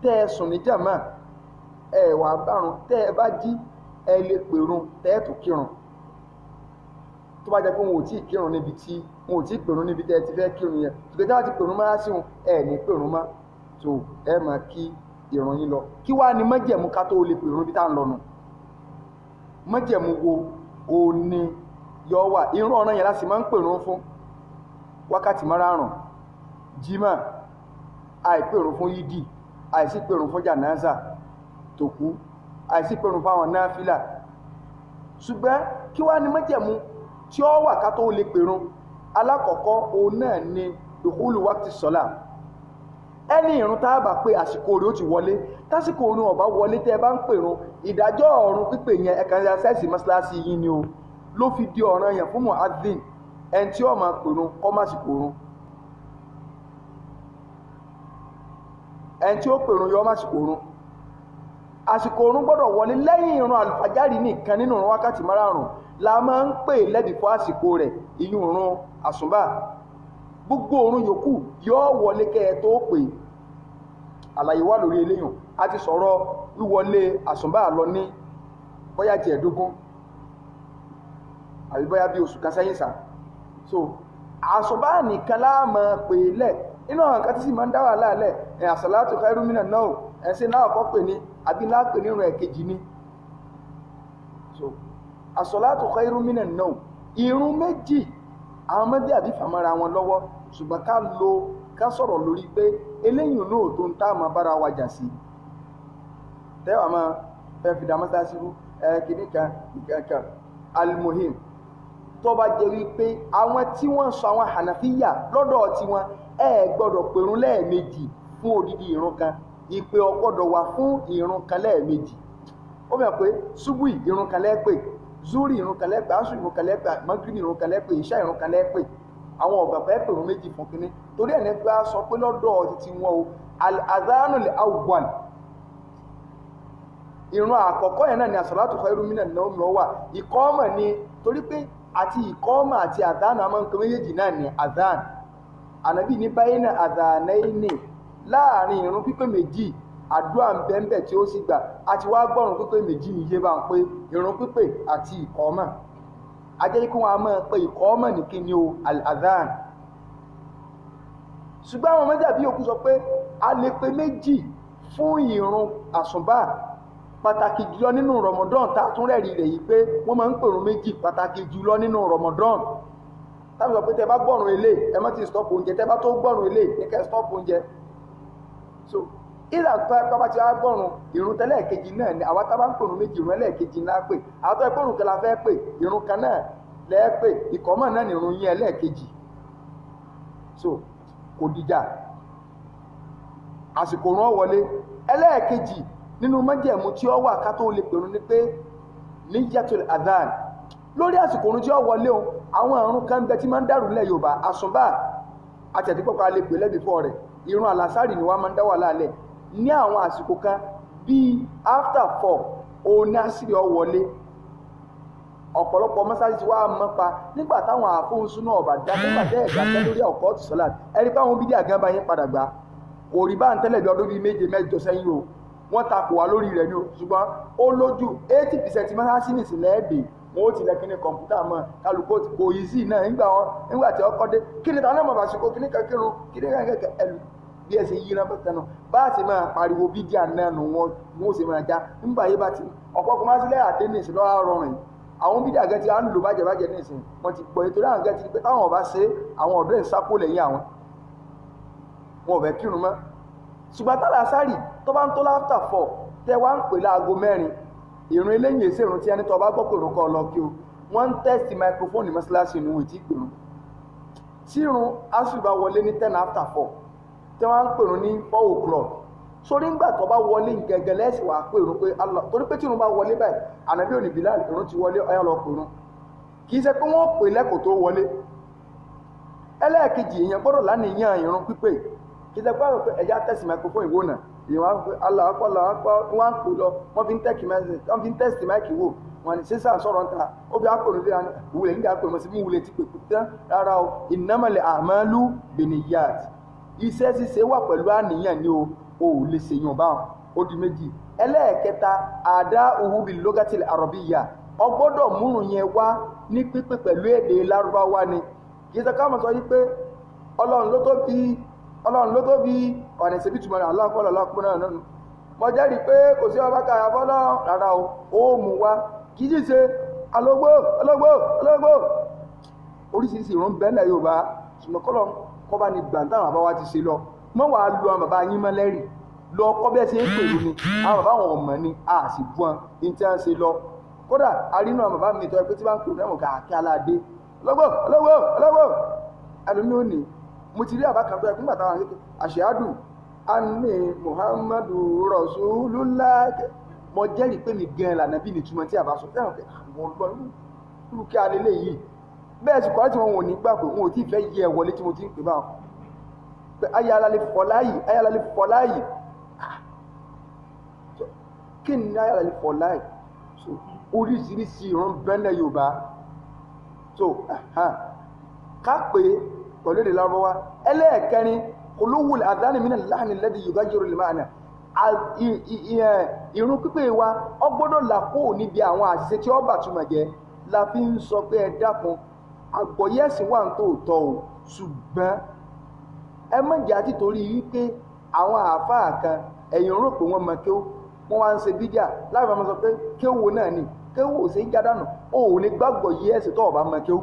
tẹ́ ẹ sùn ní jàmá ẹ wà bárun tẹ́ ẹ bá jí ẹ lè pèrún tẹ́ ẹ tó kírun tó bá jẹ́ pé wọn ò tí ì kírun níbi tí wọn ò tí ì pèrún níbi tẹ́ ẹ ti fẹ́ kírun yẹn tùgbẹ́ tí wọ́n ti pèrún máa sí wọn ẹ ní pèrún má tó ẹ máa kí ìrun yín lọ kí wàá ní májẹ̀mú ká tó lè pèrún bí tá à ń lọ́nu májẹ̀mú wo ó ní yọ wà irun ọ̀ràn yẹn láti máa ń pèrún fún wákàtí márààrún jímà àìpèrún fún yídì àìsí pèrún fún jànáza tó kú àìsí pèrún fún àwọn náfìlà ṣùgbọ́n kí wá ní májẹ̀mú tí ó wà ká tó lè pèrún alákọ̀ọ́kọ́ òun náà ni dukhulu waqti sọ́lá ẹni ìrun tá a bá pé àsìkò rẹ̀ ó ti wọlé tásìkò òun ọ̀bá wọlé tẹ́ ẹ bá ń pèrún ìdájọ́ ọ̀run pípè yẹn ẹ̀ka ní asẹ́sì mọ́ṣáláṣí yín ni o ló fi di ọ̀ràn yẹn fún mu'adhin ẹni tí ó máa pèrún kọ́ másìkò òun ẹni tí ó pèrún yọ másìkò òun àsìkò òun gbọ́dọ̀ wọlé lẹ́yìn ìrun àlùfájárì nìkan nínú ìrun wákàtí márààrún la máa ń pè lẹ́bi fún àsìkò rẹ̀ ìyún ìrun àsùnbà gbogbo òrun yòókù yóò wọlé kẹ́ ẹ tó pè àlàyé wà lórí eléyàn a ti sọ̀rọ̀ wíwọlé àsùnbà lọ ní bóyá ti ẹ̀dógún àbí bóyá bí oṣù kan sẹ́yìn sá so àsùnbà nìkan la máa pè lẹ̀ inú àwọn kan tí sì máa ń dá wà láàlẹ̀ ẹ̀ àsàlátù khairu minan nawm ẹ̀sìn náà kọ́ pè ní àbí láàpè nínú ẹ̀kejì ní so àsàlátù khairu minan nawm ìrun méjì àwọn mẹ́bí àbí fàmọ́ra wọn lọ́wọ́ ṣùgbọ́n ká sọ̀rọ̀ lórí pé eléyìn náà tó ń tá àmọ́ bára wa jà sí tẹ́wà máa fẹ́ fi dámọ́sá sírú kìíní kan almuhim tó bá jẹ́ wípé àwọn tí wọ́n sọ àwọn hànàfíyà lọ́dọ̀ tí wọ́n gbọ́dọ̀ pèrún lẹ́ẹ̀mejì fún odidi ìrun kan ìpè ò gbọ́dọ̀ wà fún ìrun kan lẹ́ẹ̀mejì ó mọ̀ pé ṣubúì ìrun kan lẹ́ẹ̀pẹ̀ zuri ìrun kan lẹ́pẹ̀ aṣù ìrun kan lẹ́pẹ̀ magribi ìrun kan lẹ́pẹ̀ ìṣá ìrun kan lẹ́pẹ̀ àwọn ọ̀gbà pẹ́ pèrún méjì fún kínní torí ẹ̀ nípa sọ pé lọ́dọ̀ títí wọn o al-adhanul awwal ìrun àkọ́kọ́ yẹn náà ni as-salatu khairu minan nawm wà ìkọ́mọ̀ ni torí pé àti ìkọ́mọ̀ àti adhan àmọ́ nǹkan méjèèjì náà ni adhan ànábì ní bayna adhanaini láàrin ìrun pípé méjì àdúrà ń bẹ́ẹ̀ tí ó sì gbà àti wá gbọ́rùn pípé méjì ní yé bá ń pé ìrun pípé àti ìkọ́mọ̀ ajẹ́ kí wọ́n á máa pe ìkọ́mọ̀ ní kí ni o al-adhan ṣùgbọ́n àwọn méjì àbí òkú sọ pé a lè pe méjì fún ìrun àsùnbà pàtàkì jùlọ nínú Ramadan tá tún rẹ̀rí rẹ̀ yìí pé wọ́n máa ń pèrún méjì pàtàkì jùlọ nínú Ramadan tábí sọ pé tẹ bá gbọ́rùn ilé ẹ má ti stop oúnjẹ tẹ bá tó gbọ́rùn ilé ní kẹ́ stop oúnjẹ so ìlà tó bá ti wá gbọ́rùn ìrun tẹ́lẹ̀kejì náà ni àwọn tábà ń pèrún méjì ìrun ẹlẹ́ẹ̀kejì náà pè àwọn tó ẹgbọ́rùn kẹla fẹ́ pè ìrun kan náà lẹ́ẹ̀pè ìkọ́mọ̀ náà ni ìrun yín ẹlẹ́ẹ̀kejì so kò dìjà àsìkò rán wọlé ẹlẹ́ẹ̀kejì nínú májẹ̀mú tí ó wà ká tó lè pèrún ní pé níyàtul adhan lórí àsìkò orun tí ó wọlé o àwọn àrùn kan bẹ tí máa ń dàrú nílẹ̀ Yorùbá àsùnbà àtẹ̀típọ̀pọ̀ alẹ́ pè lẹ́bìfọ́ rẹ̀ ìrun àlàsárì ni wọ́n máa ń dá wà lálẹ́ ní àwọn àsìkò kan bíi after 4 òun ní àsìrì ó wọlé ọ̀pọ̀lọpọ̀ mọ́sáàsì wá mọ́pa nígbà táwọn àfóhùnsún náà bá dá nígbà tẹ́ ẹ̀dá tẹ́ lórí ọ̀kọ́ ti sọ́lá ẹ̀rí báwọn bídí àgánbá yín padà gbá kò rí bá ń tẹ́lẹ̀ bí ọdún bíi 7-8 sẹ́yìn o wọ́n takò wá lórí rẹ̀ ni o ṣùgbọ́n ó lójú 80% mọ́sáàsì nìsí lẹ́ẹ̀dẹ̀ wọn ó ti lẹ kíní kọ̀ǹpútà mọ́ kálukú kò yí sí náà nígbà tí ọkọ̀ dé kíní táwọn ọmọ bàṣẹ kíní kankirun kíní kankẹ́ ẹlù bí ẹ ṣe yí iná bẹ́tẹ̀ náà bá a ti máa pariwo bídíà náà nù wọn ó sì máa já nígbà yé bá ti ọ̀pọ̀ kò máa sílẹ̀ àdé ní ìsìn lọ́wọ́ rọrùn àwọn bídíà gẹ́ ti á ń lò bàjẹ́ ní ìsìn wọn ti pọ̀ ètò láwọn gẹ́ ti pé táwọn ọba ṣe àwọn ọ̀dọ́ ìsápò lẹ́yìn àwọn wọn ò fẹ́ kírun mọ́ ṣùgbọ́n tálà sárì tó bá ń tó láfta 4 tẹ wá ń pè láago 4 ìrun eléyìn èsè ìrun tí ẹni tó bá gbọ́ pèrún kọ́ lọ kí o wọ́n ń tẹ́sì microphone mọ́sálásí ní ìtì pèrún tí ìrun asùn bá wọlé ní 10 after 4 tí wọ́n ń pèrún ní 4 o'clock sórí ńgbà tó bá wọlé gẹ́gẹ́ lẹ́sìn wà pèrún pé Allah torí pé tí ìrun bá wọlé báyìí ànábì òní Bilal ìrun ti wọlé ọyá lọ pèrún kì í ṣe pé wọ́n pè lẹ́kọ̀ọ́ tó wọlé ẹlẹ́ẹ̀kejì èèyàn gbọ́dọ̀ lánìyàn ìrun pípé kì í ṣe pé ẹ̀yà tẹ́sì microphone ìwò náà ìwọ́n aláàpọ̀ wọ́n kò lọ wọ́n fi ń tẹ́sì máìkì wò wọ́n ni sísà sọ̀rọ̀ ń ta ó bí ápòrò sí ìwúlẹ̀ nígbà pé mọ̀ sí mú wulẹ̀ tí pè tán rárá o innamal a'malu binniyat iṣẹ́ ṣíṣe wà pẹ̀lú àníyàn ni o lè ṣe yàn báwọn ó di méjì ẹlẹ́ẹ̀kẹta ada'uhu bil lugatil arabiyya ọgbọ́dọ̀ múrùn yẹn wá ní pípé pẹ̀lú èdè lárúbáwá ni kì í ṣe ká mọ̀ sọ yí pé ọlọ́run ló tó bí ọ̀nà ìṣẹ́bí túnmọ̀ rẹ̀ aláàkọ́lọ̀ aláàkọ́lọ̀ náà nánú mọ̀ jẹ́rìí pé kò sí ọba káyà fọ́lọ́ rárá o mú wá kì í ṣe alógbó oríṣiríṣi ìrún bẹ́ẹ̀lẹ̀ Yorùbá ṣùgbọ́n kọ́lọ̀ kọ́ bá ní gbàǹtàwọn àbáwá ti ṣe lọ mọ́ wàá lu àwọn bàbá yín mọ́lẹ́rì lọ kọ́ bẹ́ẹ̀ ṣe ń pèrú ni àwọn bàbá wọn ọmọ ni a sì bú wọn ní tí wọ́n ṣe lọ kódà arínú àwọn bàbá mi tọ́ pé tí wọ́n ń pèrú náà kàkẹ́ aládé ọlọ́gbó ẹlòmí ò ní mo ti rí àbákan tó ẹkùn bàtà wọn àṣẹ́ádù anni Muhammadu Rasulullah mo jẹ́rìí pé mi gan lànàbí ní túmọ̀ tí a bá sọ fẹ́ràn pé àwọn ọgbọ́n irú kí a lè lè yìí bẹ́ẹ̀ sì kọ́ tí wọn ò ní gbà pé wọn ò tí ì fẹ́ yẹ wọlé tí mo ti ń pè báwọn pé ayálálẹ́ fọláyì kí ni ayálálẹ́ fọláyì so oríṣiríṣi ìran bẹ́lẹ̀ Yorùbá so ká pé pẹ̀lú èdè lárúbáwá ẹlẹ́ẹ̀kẹrin olówùl àdánì mìíràn láàrin lẹ́dí yorùbá yóò lè máa nà ìrun pípé wa ọgbọ́dọ̀ làkó níbi àwọn àṣìṣe tí ó bà túmọ̀ jẹ́ la fi ń sọ pé ẹ dákun àgbọ̀yẹ̀sìn wà ń tòótọ́ o ṣùgbọ́n ẹ mọ̀jẹ̀ àti torí wípé àwọn àáfàá kan ẹ̀yìn rò pé wọ́n mọ kí wọ́n wá ń ṣe bídíà láàrin àwọn sọ pé kéwò náà ni kéwò ò sí ń jádànù ó ò lè gbàgbọ́ yẹ́sìn tó ọ̀bá mọ kéwò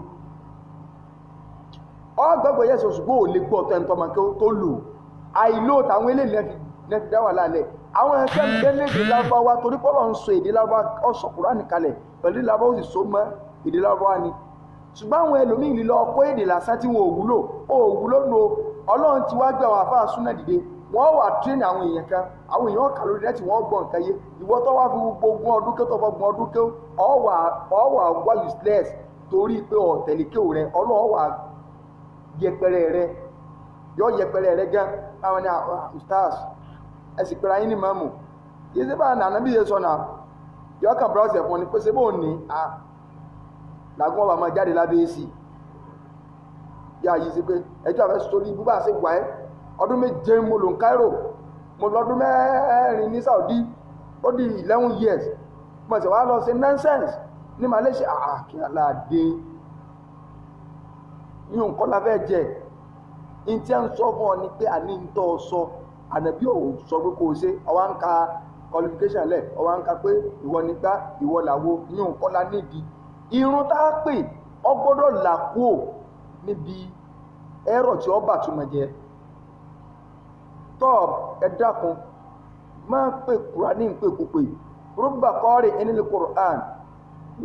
ọgbọ́gbọ́ yẹ́sọ̀ ṣùgbọ́n ò lè gbọ́ tẹ́ntọ́mà tó lò àìlò tàwọn ilé lẹ́fi dáwà lálẹ́ àwọn ẹgbẹ́ gbẹ́lẹ́dì lárúbáwá torí pọ́lọ̀ ń sọ èdè lárúbáwá ọ̀sọ̀ Kùránì kalẹ̀ pẹ̀lú lárúbáwá ó sì so mọ́ èdè lárúbáwá ni ṣùgbọ́n àwọn ẹlòmíì lílọ ọkọ̀ èdè lásán tí wọn ò wúlò lo Ọlọ́run ti wá gbé àwọn àfáà súnà dìde wọ́n wà tírínì àwọn èèyàn kan àwọn èèyàn kà lórí nẹ́ẹ̀tì wọ́n gbọ́ nǹkan yé ìwọ tó wá fi gbogbo ọdún ké tó fọgbọ̀n ọdún ké ọwà wá useless torí pé ọ̀tẹ̀lẹ̀kẹ́ rẹ Ọlọ́run wà yẹpẹrẹ rẹ yọ yẹpẹrẹ rẹ gan àwọn ní ustaz ẹsì pẹ̀lú ayé ní mọ́mù yìí sí bá nànà bí yẹ sọ náà yọ kàn browse ẹ̀fọn ni pé ṣe bó ní làgún ọba máa jáde lábẹ́ èsì yà yìí sí pé ẹjọ́ àfẹ́ sórí ibú bá ṣe wà ẹ́ ọdún méje mo lò ń Cairo mo lọ́dún mẹ́rin ní Saudi ó di 11 years mo sì wá lọ sí nonsense ní Malaysia kí aláàdé yíò nǹkan la fẹ́ jẹ́ in tí a ń sọ fún ọ ní pé àní ń tọ́ sọ ànábì ò sọ pé kó o ṣe ọwọ́ ń ka qualification lẹ̀ ọwọ́ ń ka pé ìwọ nígbà ìwọ làwo ní òǹkọ́lá nídìí irun tá a pè ọ gbọ́dọ̀ là kúò níbi ẹ̀rọ tí ọ bà túmọ̀ jẹ́ tọ́ ẹ dákun máa pè Kùránì pè kúpè rúbà kọ́ọ̀rì ẹnìlẹ̀ Kùrán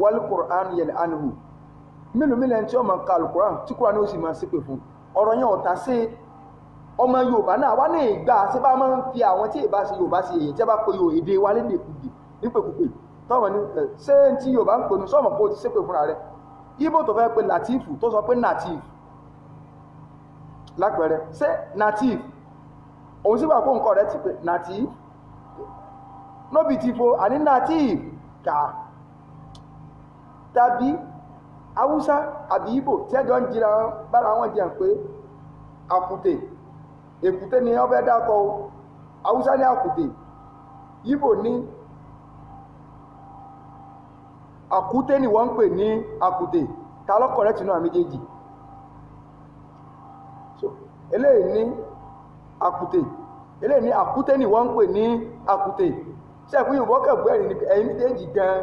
wal Kùrán yẹlẹ̀ ànihù mélòó ẹni tí ó máa ka Kùrán tí Kùránì ó sì máa ṣépè fún ọ̀rọ̀ yẹn ọ̀tá sí ọmọ Yorùbá náà wá ní ìgbà tí bá máa ń fi àwọn tí ìbá ṣe Yorùbá ṣe èyí tí a bá pe èdè wa lédè kùdì nípèkúpè tọ́mọ̀ ní ṣé tí Yorùbá ń pè ní sọ́mọ̀ kó o ti ṣépè fúnra rẹ̀ Ìgbò tó fẹ́ pe Latifu tó sọ pé native lápẹẹrẹ ṣé native òun sì wà kó nǹkan rẹ̀ ti pé native nóbi ti fo àní native kà tàbí Haúsá àbí Ìgbò tí ẹjọ́ ń jira bára wọn jẹun pé àkùtè èkùté ni ọbẹ̀ dákọ̀ o Haúsá ní àkùtè Ìgbò ní àkùtè ni wọ́n ń pè ní àkùtè ta lọ́kọ̀ rẹ̀ tìǹà méjèèjì so eléyìí ní àkùtè eléyìí ní àkùtè ni wọ́n ń pè ní àkùtè sẹ́ẹ̀kú Yorùbá kẹ̀bú ẹ̀rìn ní ẹ̀yìn méjèèjì gan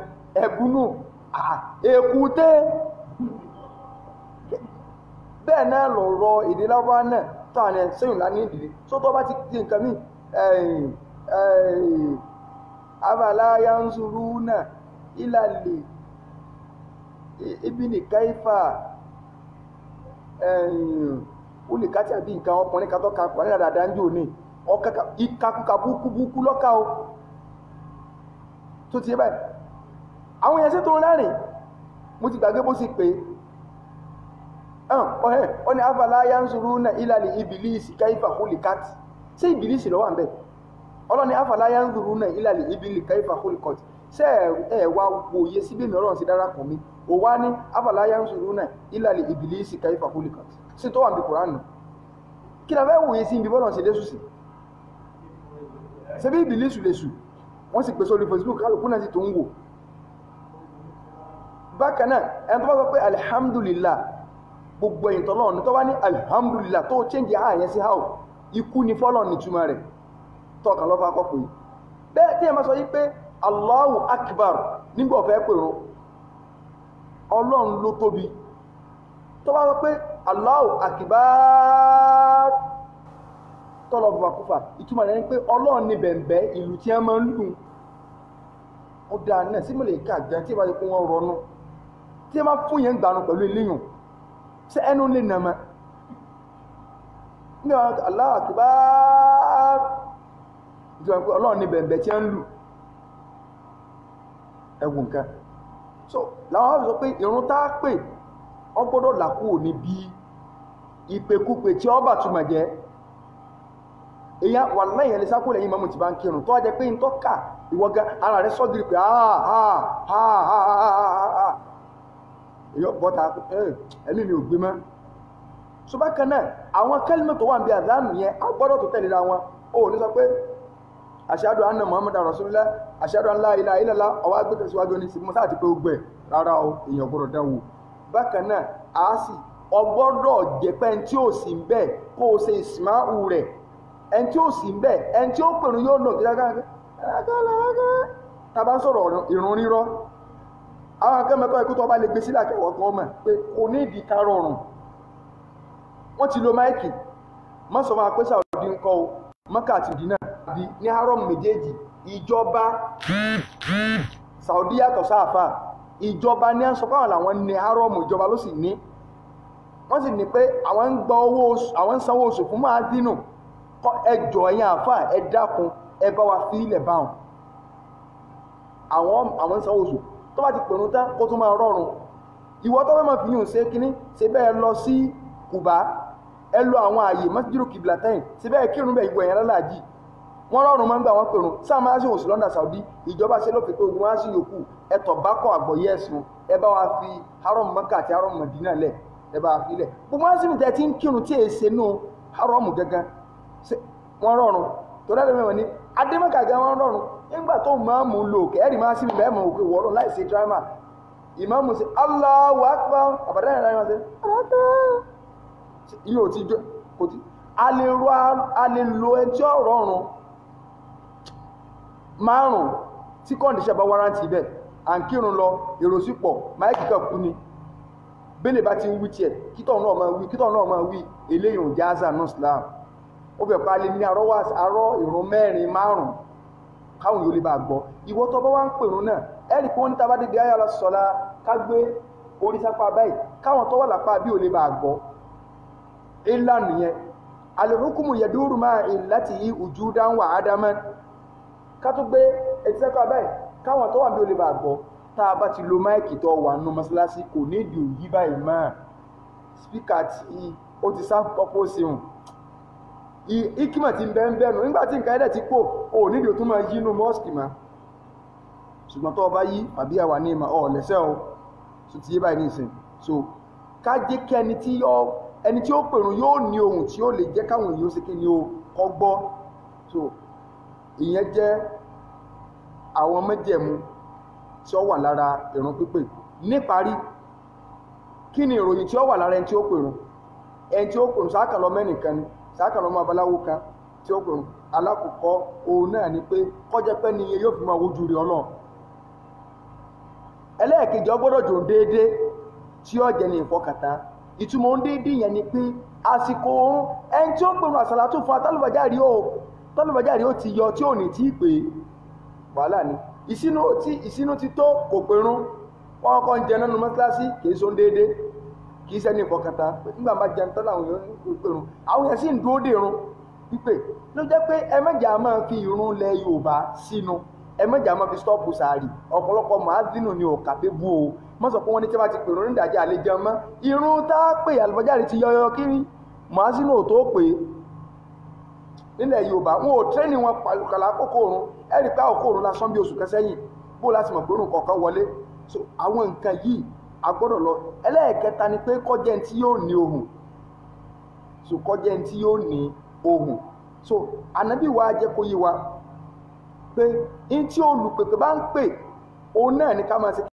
ẹ̀bùnú èkùté bẹ́ẹ̀ náà lọ̀rọ̀ èdè lárúbáwá náà tó àná sẹ́yìn lá ní ìdílé tó tó bá ti di nǹkan mí abala yanzuruna ilàlè ibni kaifa olùkàtí àbí nǹkan ọkùnrin kan tó ka pọ̀ nígbà dáadáa ń jò ní ọkà ìkakúka búkúbúkú lọ́ka o tó ti yé báyìí àwọn èèyàn sí tó ń rẹ́rìn mo ti gbàgbé bó sì pé ọ ní afala yanzuruna ilàlè ibilisi kaifa olùkàtí sí ibilisi lọ́wọ́ àbẹ̀ ọlọ́ni afala yanzuruna ilàlè ibilisi kaifa olùkàtí ṣé ẹ wá wòye síbí mi ọlọ́run sí dára kan mi ò wá ní afala yanzuruna ilàlè ibilisi kaifa olùkàtí sí tó wà ní Kùránì kí la fẹ́ wòye sí ibi bọ́lọ̀ sí lésù sí ṣe bí ìbìlísù lésù wọ́n sì pèsè orí Facebook kálùkù náà sí tó ń wò bákan náà ẹni tó bá sọ pé alhamdulillah gbogbo ẹ̀yìn tọ́lọ́ ní tó bá ní alhamdulillah tó change ààyẹ sí how ikú ni fọ́lọ̀ ní túmọ̀ rẹ̀ tọ́ka lọ́fà kọ́pọ̀ yìí bẹ́ẹ̀ tí ẹ máa sọ yí pé Allahu akbar nígbà ọ̀fẹ́ pèrò ọlọ́run ló tóbi tó bá sọ pé Allahu akbar tọ́lọ̀ bàbá kúfà ìtumọ̀ rẹ̀ ní pé ọlọ́run ní bẹ̀m̀bẹ̀ ìlú tí a máa ń lù ó dáa náà sí mọ̀lẹ̀ ká gan tí a bá yẹ kó wọ́n rọnú tí a máa fún yẹn gbànú pẹ̀lú iléyùn sí ẹnu lè nà mọ́ ní Allahu akbar ìtumọ̀ pé ọlọ́run ní bẹ̀m̀bẹ̀ tí a ń lù ẹ̀wù nǹkan so làwọn sọ pé ìrun tá a pè ọ gbọ́dọ̀ làkúò níbi ìpèkúpè tí ọ bà túmọ̀ jẹ́ èyàn wà lẹ́yìn ẹlẹ́sà kó lẹ́yìn mọ́mù tí bá ń kírun tó wá jẹ́ pé ń tọ́ka ìwọ́gá ara rẹ̀ sọ́gìrì pé èyàn bọ́ta ẹ̀mí mi ò gbé mọ́ so bákan náà àwọn kẹ́límọ̀ tó wà ń bí àdánù yẹn a gbọ́dọ̀ tó tẹ̀lé ra wọn ó ní sọ pé ashhadu anna Muhammadan rasulullah ashhadu an la ilaha illallah ọwọ́ agbẹ́tẹ̀ síwájú ní sí mọ́sá àti pé ó gbẹ̀ rárá o èyàn gbọ́dọ̀ dánwò bákan náà a sì ọgbọ́dọ̀ jẹ́pẹ́ tí ó sì ń bẹ̀ kó o ṣe ìsìmáhù rẹ̀ ẹni tí ó sì ń bẹ̀ ẹni tí ó pèrò yóò nà kílákàá tàbá sọ̀rọ̀ ìrun rírọ́ àwọn akẹ́mẹ́kọ́ ikú tó bá lè gbé sílẹ̀ akẹ́wọ̀ kan mọ̀ pé kò ní ìdí ká rọrùn wọ́n ti lo máìkì mọ́sọ̀ máa pé Saudi ń kọ́ o Mọ́kà àti Mẹdínà bí ní haram méjèèjì ìjọba Saudi yàtọ̀ sáàfà ìjọba ní sọ fáwọn làwọn ní haram ìjọba ló sì ní wọ́n sì ní pé àwọn ń gba owó oṣù àwọn ń sanwó oṣù fún máa dínú ẹjọ́ ẹ̀yìn àfà ẹ dákun ẹ bá wa fi ilẹ̀ báwọn àwọn ń sanwó oṣù tó bá ti pèrún tán kó tún máa rọrùn ìwọ tó fẹ́ máa fi yùn ṣe kínní ṣe bẹ́ẹ̀ lọ sí Kùbá ẹ lọ àwọn ààyè masjidu kiblatain ṣe bẹ́ẹ̀ kírun bẹ́ẹ̀ ìwọ̀ ẹ̀yàn lálàájì wọ́n rọrùn máa ń gbà wọ́n pèrún sáà máa ṣe oṣù lọ́ndà Saudi ìjọba ṣe lófin pé ogun wá sí yòókù ẹtọ̀ bá kọ́ àgbọ̀yé ẹ̀sùn ẹ bá wa fi haram Mẹ́kà àti haram Mẹdínà lẹ̀ ẹ bá wa fi lẹ̀ gbogbo wọn sì ní tẹ́ ti ń kírun tí èsè nù haram gángan wọ́n rọrùn tó dáadé mẹ́wọ̀n ní adémọ́kà gan wọ́n rọrùn nígbà tó máa mú lò kẹ́rì máa sí mi bẹ́ẹ̀ mọ̀ òkè wọ́ọ́rọ̀ láì ṣe dírámà ìmáàmù sí Allahu Akbar àbàdá ìrìn àyàn sí ilé ò ti jọ kò tí a lè lo ẹni tí ó rọrùn márùn tí kọ́ndíṣẹ́ bá wárántì bẹ́ẹ̀ à ń kírun lọ èrò sí pọ̀ máìkì kan kú ni bẹ́lẹ̀ bá ti ń wí tiẹ̀ kítọ̀ náà máa wí eléyìí ò jáza ní Islam ó fẹ́ pa lè ní arọ́ ìrun mẹ́rin márùn káwọn yóò lè bá gbọ́ ìwọ tó bá wá ń pèrún náà ẹ̀rì pé wọ́n ní tá bá débi ayára sọ́lá ká gbé orí sápá báyìí káwọn tó wà lápá bí ò lè bá gbọ́ ìlànà yẹn al-hukmu yaduru ma'a illatihi wujudan wa adaman ká tó gbé etí sápá báyìí káwọn tó wà bí ò lè bá gbọ́ tá a bá ti lo máìkì tó wà nínú mọ́sálásí kò ní ìdí òyí báyìí máa spíkà tí ó ti sá pọ́pọ́ sí hùn ìkímọ̀ ti ń bẹ́ẹ̀nù nígbàtí nǹkan ẹ̀dẹ̀ ti pò ò nídìí tó máa yí inú mọ́sùkì ma ṣùgbọ́n tó bá yí àbí àwà ní ìmọ̀ ọ̀ lẹ́sẹ̀ o so ti yé báyìí nìsín so ká jẹ́ kí ẹni tí ó pèrún yóò ní ohun tí ó lè jẹ́ káwọn èèyàn ṣe kí ni ó kọ́ gbọ́ so ìyẹn jẹ́ àwọn májẹ̀mú tí ó wà lára ìrun pípè níparí kí ni ìròyìn tí ó wà lára ẹni tí ó pèrún sákàlọ́ mẹ́nìkan ni sákàlọ́ mọ́ abaláwo kan tí ó pèrún alákọ̀ọ́kọ́ òun náà ni pé kọjá pẹ́ ni iye yóò fi máa wojú rí Ọlọ́run ẹlẹ́ẹ̀kejì ọgbọ́dọ̀ jò déédé tí ó jẹ́ ní ìfọkàtà ìtumọ̀ ń déédé yẹn ni pé àsìkò oorun ẹni tí ó pèrún àsàlátù fún tálùbàjárí ó ti yọ tí ò ní tí ì pé wàhálà ni ìsínú ti tó kò pèrún wọ́n kọ́ ń jẹ nínú mọ́sálásí kìí só ń déédé kìí sẹ́ni ìfọkàtà nígbà máa jẹun tọ́lá àwọn èèyàn ń pèrún àwọn èèyàn sì ń dúró dè irun pípé ló jẹ́ pé ẹ mẹ́jà máa fi irun lẹ Yorùbá sínú ẹ mẹ́jà máa fi stọ́ọ̀pù sàárì ọ̀pọ̀lọpọ̀ màázínù ni òkà pé bú o mọ́ sọ pé wọ́n ní tí wọ́n ti pèrún nídàájá àlejò mọ́ irun tá a pè àlùbọ́jáde ti yọyọ kiri màázínù ò tó pè nílẹ̀ Yorùbá wọn ò tẹ́ni wọn pàlùkàlà àkókò òrun ẹ̀rì pé àkókò òrun lásán bí oṣù kẹsẹ́yìn bó láti mọ̀ pé òrùn kọ̀ọ̀kan wọlé so àwọn nǹkan yìí a gbọ́dọ̀ lọ ẹlẹ́ẹ̀kẹta ni pé kọjẹ́ tí yóò ní ohùn so kọjẹ́ tí yóò ní ohùn so ànábì wa jẹ́ kó yé wa pé in tí olùpèpè bá ń pè òun náà ní ká máa ṣe